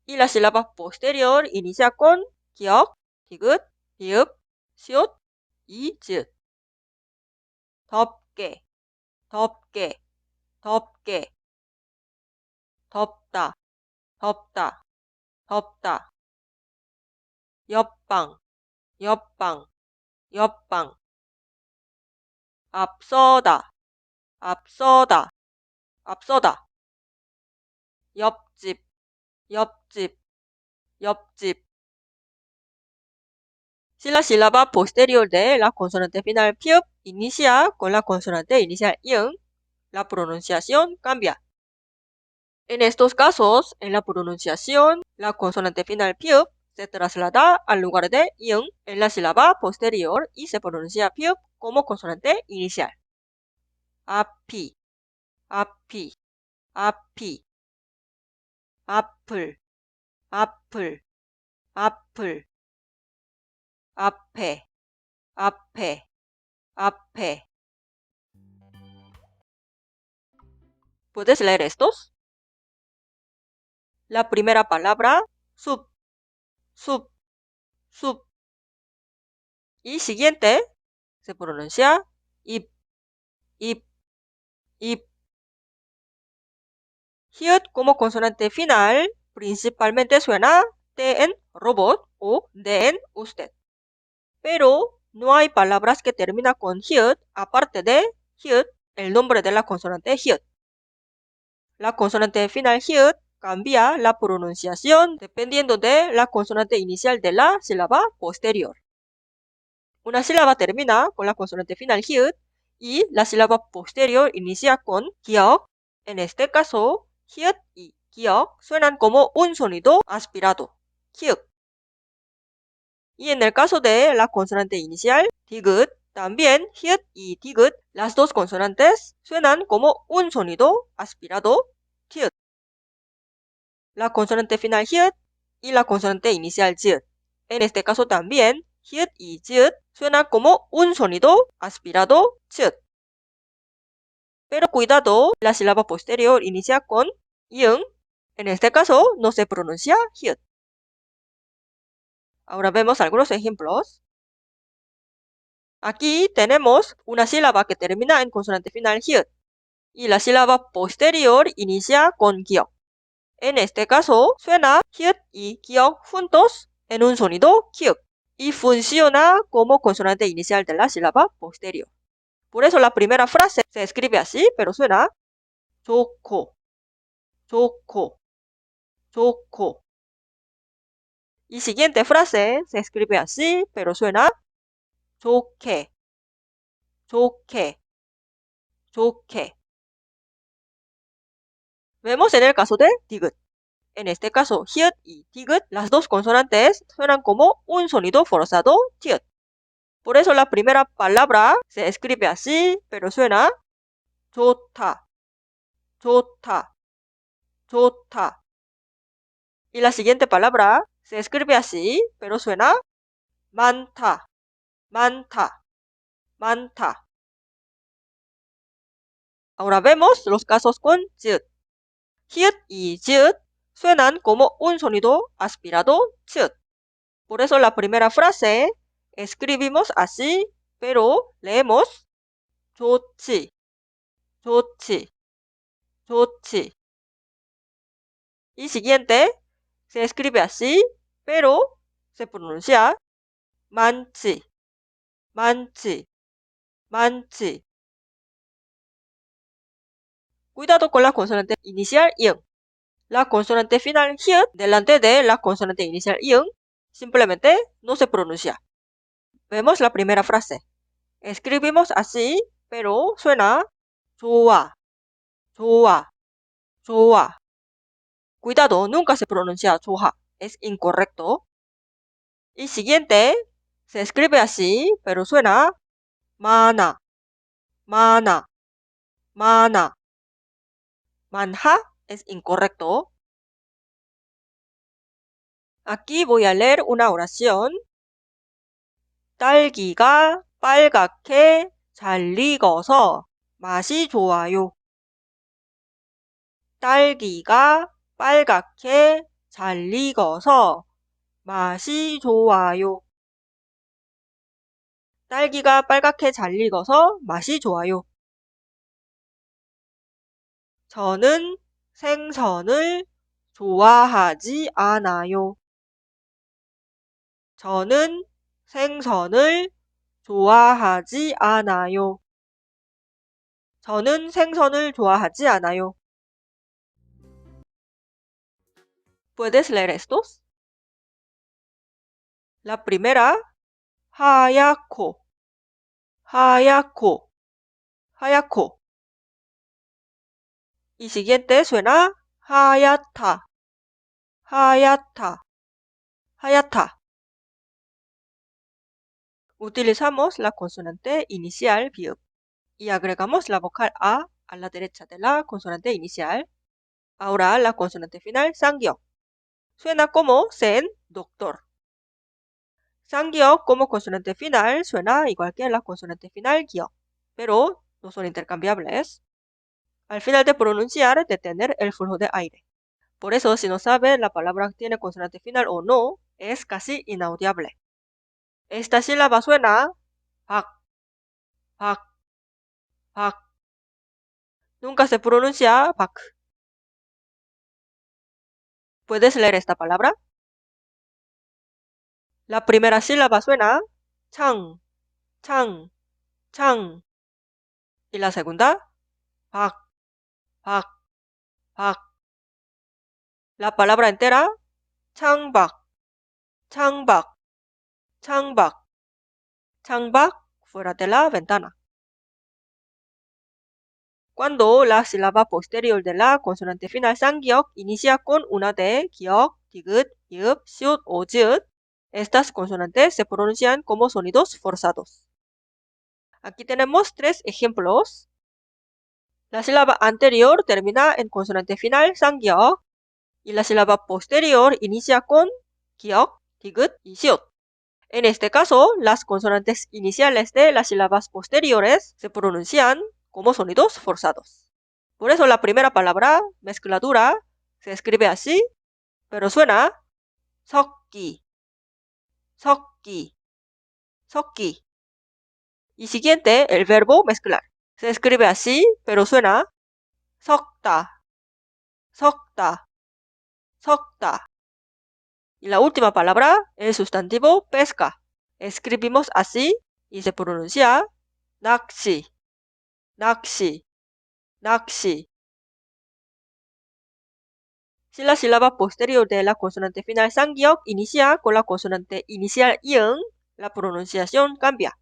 A: y la sílaba posterior inicia con 기역, 디귿, 비읍, 시옷 y 지읒. 덥게, 덥게, 덥게. 덥다, 덥다, 덥다. 옆방, 옆방, 옆방. 앞서다, 앞서다, 앞서다. 옆집, 옆집, 옆집. Si la sílaba posterior de la consonante final pi읍 inicia con la consonante inicial ing, la pronunciación cambia. En estos casos, en la pronunciación, la consonante final pi읍 se traslada al lugar de ing en la sílaba posterior y se pronuncia pi읍 como consonante inicial. 앞이, 앞이, 앞이. 앞을, 앞을, 앞을. 앞에, 앞에, 앞에. ¿Puedes leer estos? La primera palabra, 숲, 숲, 숲. Y siguiente, se pronuncia 잎, 잎, 잎. 히읗 como consonante final, principalmente suena T en robot o D en usted. Pero no hay palabras que terminan con 히읗 aparte de 히읗, el nombre de la consonante 히읗. La consonante final 히읗 cambia la pronunciación dependiendo de la consonante inicial de la sílaba posterior. Una sílaba termina con la consonante final 히읗 y la sílaba posterior inicia con 기역. En este caso, 히읗 y 기역 suenan como un sonido aspirado, 히읗. Y en el caso de la consonante inicial, 디귿, también 히읗 y 디귿, las dos consonantes suenan como un sonido aspirado, 티읕. La consonante final 히읗 y la consonante inicial 지읒. En este caso también, 히읗 y 지읒 suenan como un sonido aspirado, 읒. Pero cuidado, la sílaba posterior inicia con ing. En este caso no se pronuncia 히읗. Ahora vemos algunos ejemplos. Aquí tenemos una sílaba que termina en consonante final 히읗 y la sílaba posterior inicia con 기역. En este caso suena 히읗 y 기역 juntos en un sonido 키읔. y funciona como consonante inicial de la sílaba posterior. Por eso la primera frase se escribe así, pero suena 좋고, 좋고, 좋고. Y siguiente frase se escribe así, pero suena 좋게, 좋게, 좋게. Vemos en el caso de 디귿. En este caso, 히읗 y 디귿, las dos consonantes suenan como un sonido forzado, 티읕. Por eso la primera palabra se escribe así, pero suena 좋다, 좋다, 좋다. Y la siguiente palabra se escribe así, pero suena 많다, 많다, 많다. Ahora vemos los casos con 즈읒. 히읗 y 즈읒 suenan como un sonido aspirado, 즈읒. Por eso la primera frase escribimos así, pero leemos 좋지, 좋지, 좋지. Y siguiente se escribe así, pero se pronuncia 많지, 많지, 많지. Cuidado con la consonante inicial i응. La consonante final 히읗 delante de la consonante inicial i응 simplemente no se pronuncia. Vemos la primera frase. Escribimos así, pero suena 좋아, 좋아, 좋아. Cuidado, nunca se pronuncia 좋아. Es incorrecto. Y siguiente, se escribe así, pero suena 많아, 많아, 많아. 많하 es incorrecto. Aquí voy a leer una oración. 딸기가 빨갛게 잘 익어서 맛이 좋아요. 딸기가 빨갛게 잘 익어서 맛이 좋아요. 딸기가 빨갛게 잘 익어서 맛이 좋아요. 저는 생선을 좋아하지 않아요. 저는 생선을 좋아하지 않아요. 저는 생선을 좋아하지 않아요. ¿Puedes leer estos? La primera, 하얗고, 하얗고, 하얗고. Y siguiente suena 하얗다, 하얗다, 하얗다. Utilizamos la consonante inicial 비읍 y agregamos la vocal a la derecha de la consonante inicial. Ahora la consonante final 쌍기역. Suena como sen, doctor. 쌍기역 como consonante final suena igual que la consonante final 기역, pero no son intercambiables. Al final de pronunciar, detener el flujo de aire. Por eso, si no sabe la palabra tiene consonante final o no, es casi inaudible. Esta sílaba suena 박, 박, 박. Nunca se pronuncia 박. ¿Puedes leer esta palabra? La primera sílaba suena 창, 창, 창. Y la segunda, 박, 박, 박. La palabra entera, 창박, 창박, 창박, 창박, fuera de la ventana. Cuando la sílaba posterior de la consonante final 쌍기역 inicia con una D, 기역, 디귿, 이읍, 시옷 o 즈읒, estas consonantes se pronuncian como sonidos forzados. Aquí tenemos tres ejemplos. La sílaba anterior termina en consonante final 쌍기역 y la sílaba posterior inicia con 기역, 디귿 y 시옷. En este caso, las consonantes iniciales de las sílabas posteriores se pronuncian como sonidos forzados. Por eso la primera palabra, mezcladura, se escribe así, pero suena 섞기, 섞기, 섞기. Y siguiente, el verbo mezclar. Se escribe así, pero suena 섞다, 섞다, 섞다. Y la última palabra, el sustantivo pesca. escribimos así y se pronuncia 낚시, 낚시, 낚시. Si la sílaba posterior de la consonante final 상기역 inicia con la consonante inicial i응, la pronunciación cambia.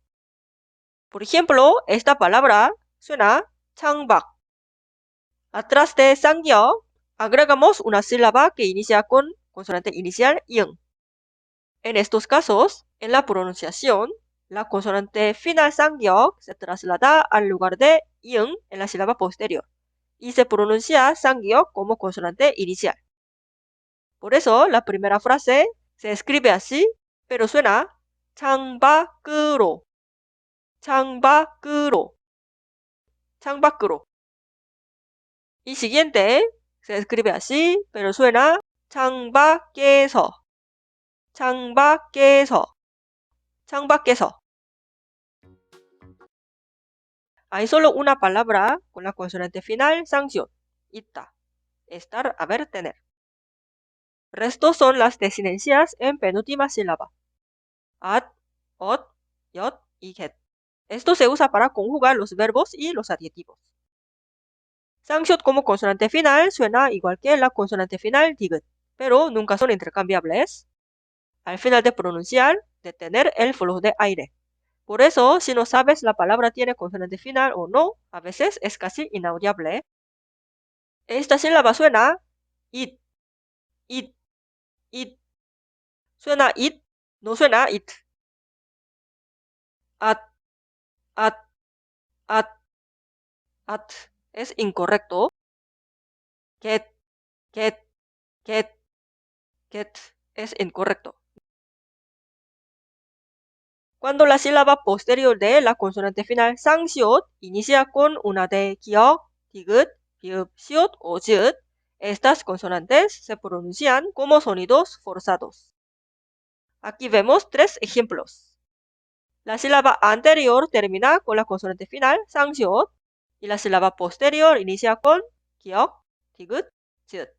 A: Por ejemplo, esta palabra suena 창박. Atrás de 상기역 agregamos una sílaba que inicia con consonante inicial i응. En estos casos, en la pronunciación, la consonante final 상기역 se traslada al lugar de i응 en la sílaba posterior y se pronuncia 상기역 como consonante inicial. Por eso, la primera frase se escribe así, pero suena 창밖으로, 창밖으로, 창밖으로. Y siguiente se escribe así, pero suena 창밖에서, 창밖에서, 창밖에서. Hay solo una palabra con la consonante final 상시옷, 있다, estar, haber, tener. Restos son las desinencias en penúltima sílaba. at, ot, yot y get. Esto se usa para conjugar los verbos y los adjetivos. 상시옷 como consonante final suena igual que la consonante final 디귿, pero nunca son intercambiables. Al final de pronunciar, detener el flujo de aire. Por eso, si no sabes la palabra tiene consonante final o no, a veces es casi inaudible. Esta sílaba suena it, it, it. Suena it, no suena it. At, at, at, at. Es incorrecto. Get, get, get, get. Es incorrecto. Cuando la sílaba posterior de la consonante final 상시옷 inicia con una de 기역, 디귿, 비읍, 시옷 o 즈읒, estas consonantes se pronuncian como sonidos forzados. Aquí vemos tres ejemplos. La sílaba anterior termina con la consonante final 상시옷 y la sílaba posterior inicia con 기역, 디귿, 즈읒.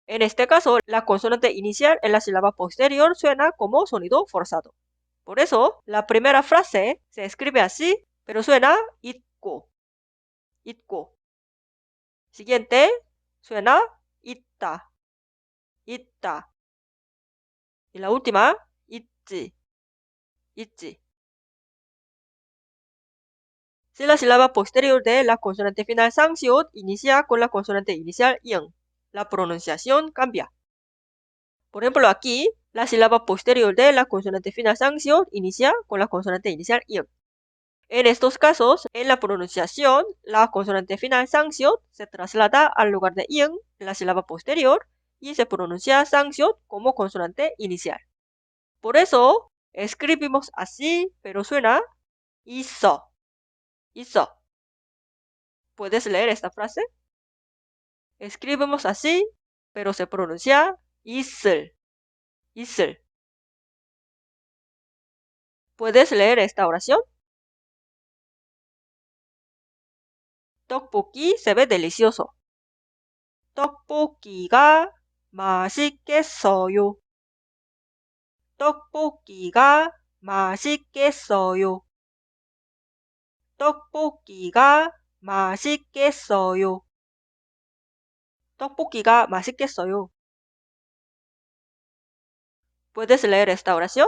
A: En este caso, la consonante inicial en la sílaba posterior suena como sonido forzado. Por eso, la primera frase se escribe así, pero suena 있고, 있고. Siguiente, suena 있다, 있다. Y la última, 있지, 있지. Si la sílaba posterior de la consonante final 상시옷 inicia con la consonante inicial i응, la pronunciación cambia. Por ejemplo, aquí, la sílaba posterior de la consonante final 상시옷 inicia con la consonante inicial i응. En estos casos, en la pronunciación, la consonante final 상시옷 se traslada al lugar de i응 en la sílaba posterior y se pronuncia 상시옷 como consonante inicial. Por eso, escribimos así, pero suena 있어, 있어. ¿Puedes leer esta frase? Escribimos así, pero se pronuncia 있을, 있을. ¿Puedes leer esta oración? 떡볶이 se ve delicioso. 떡볶이가 맛있겠어요. 떡볶이가 맛있겠어요. 떡볶이가 맛있겠어요. 떡볶이가 맛있겠어요. ¿Puedes leer esta oración?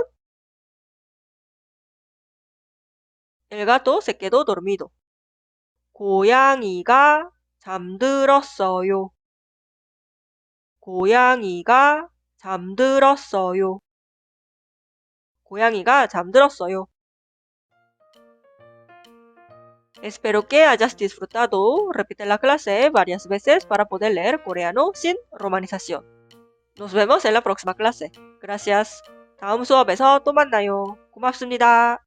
A: El gato se quedó dormido. 고양이가 잠들었어요. 고양이가 잠들었어요. 고양이가 잠들었어요. Espero que hayas disfrutado. Repite la clase varias veces para poder leer coreano sin romanización. Nos vemos en la próxima clase. Gracias. 다음 수업에서 또 만나요. 고맙습니다.